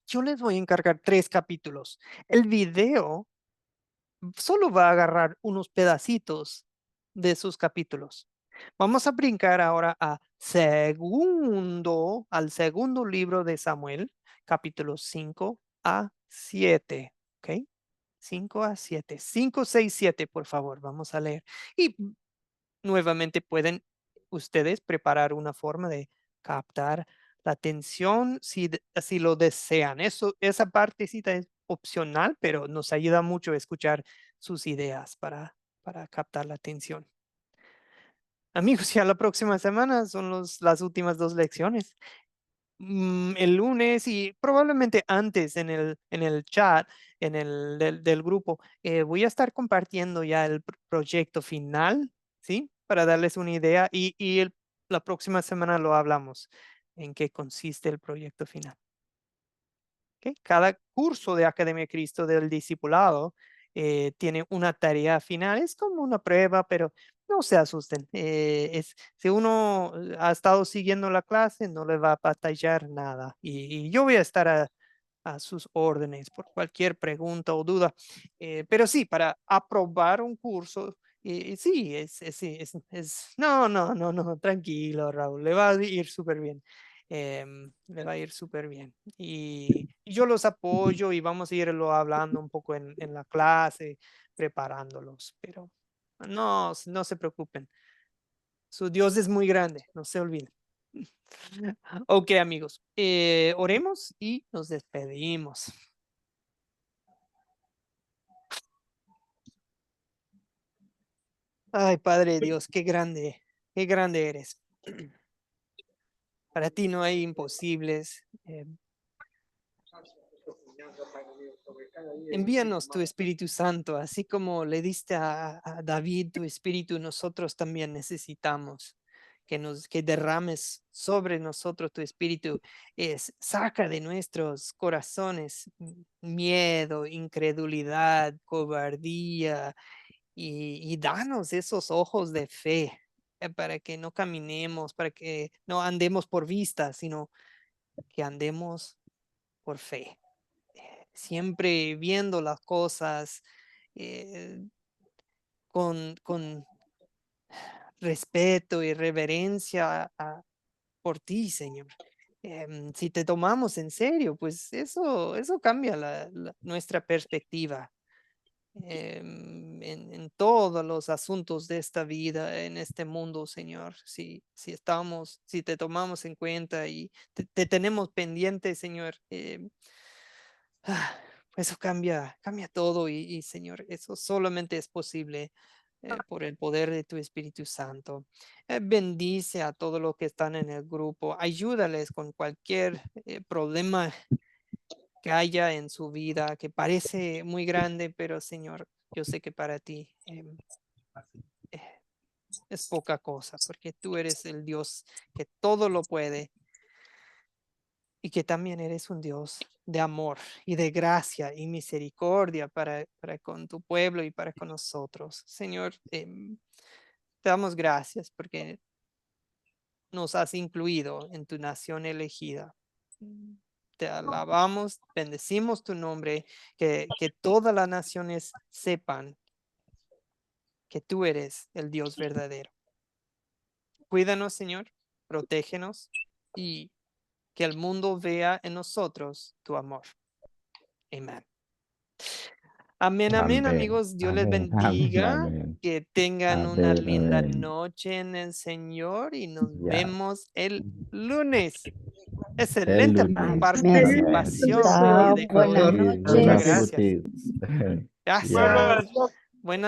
yo les voy a encargar 3 capítulos. El video solo va a agarrar unos pedacitos de sus capítulos. Vamos a brincar ahora al segundo libro de Samuel, capítulos 5 a 7, ¿ok? 5 a 7, 5, 6, 7, por favor, vamos a leer. Y nuevamente pueden ustedes preparar una forma de captar la atención si lo desean. Esa partecita es opcional, pero nos ayuda mucho a escuchar sus ideas para captar la atención. Amigos, ya la próxima semana son las últimas 2 lecciones. El lunes y probablemente antes en el chat, del grupo, voy a estar compartiendo ya el proyecto final, ¿sí? Para darles una idea, y la próxima semana lo hablamos en qué consiste el proyecto final. ¿Okay? Cada curso de Academia Cristo del Discipulado tiene una tarea final. Es como una prueba, pero no se asusten. Si uno ha estado siguiendo la clase, no le va a batallar nada. Y yo voy a estar a sus órdenes por cualquier pregunta o duda. Pero sí, para aprobar un curso, sí, no, tranquilo, Raúl, le va a ir súper bien. Le va a ir súper bien. Y yo los apoyo y vamos a irlo hablando un poco en la clase, preparándolos, pero no se preocupen. Su Dios es muy grande, no se olviden. Ok, amigos, oremos y nos despedimos. Ay, Padre Dios, qué grande eres. Para ti no hay imposibles. Envíanos tu Espíritu Santo, así como le diste a David tu Espíritu, nosotros también necesitamos que derrames sobre nosotros tu Espíritu. Saca de nuestros corazones miedo, incredulidad, cobardía, y danos esos ojos de fe, para que no caminemos, para que no andemos por vista, sino que andemos por fe, siempre viendo las cosas eh, con respeto y reverencia por ti, Señor. Si te tomamos en serio, pues eso cambia nuestra perspectiva en todos los asuntos de esta vida, en este mundo, Señor. Si te tomamos en cuenta y te tenemos pendiente, Señor, eso cambia todo y Señor, eso solamente es posible por el poder de tu Espíritu Santo. Bendice a todos los que están en el grupo. Ayúdales con cualquier problema que haya en su vida, que parece muy grande, pero Señor, yo sé que para ti es poca cosa, porque tú eres el Dios que todo lo puede y que también eres un Dios de amor y de gracia y misericordia para con tu pueblo y para con nosotros. Señor, te damos gracias porque nos has incluido en tu nación elegida. Te alabamos, bendecimos tu nombre, que todas las naciones sepan que tú eres el Dios verdadero. Cuídanos, Señor, protégenos y que el mundo vea en nosotros tu amor. Amén. Amén, amén, amigos. Dios les bendiga. Que tengan una linda noche en el Señor y nos vemos el lunes. Excelente participación. Chao, buenas noches. Muchas gracias. Gracias. Buenas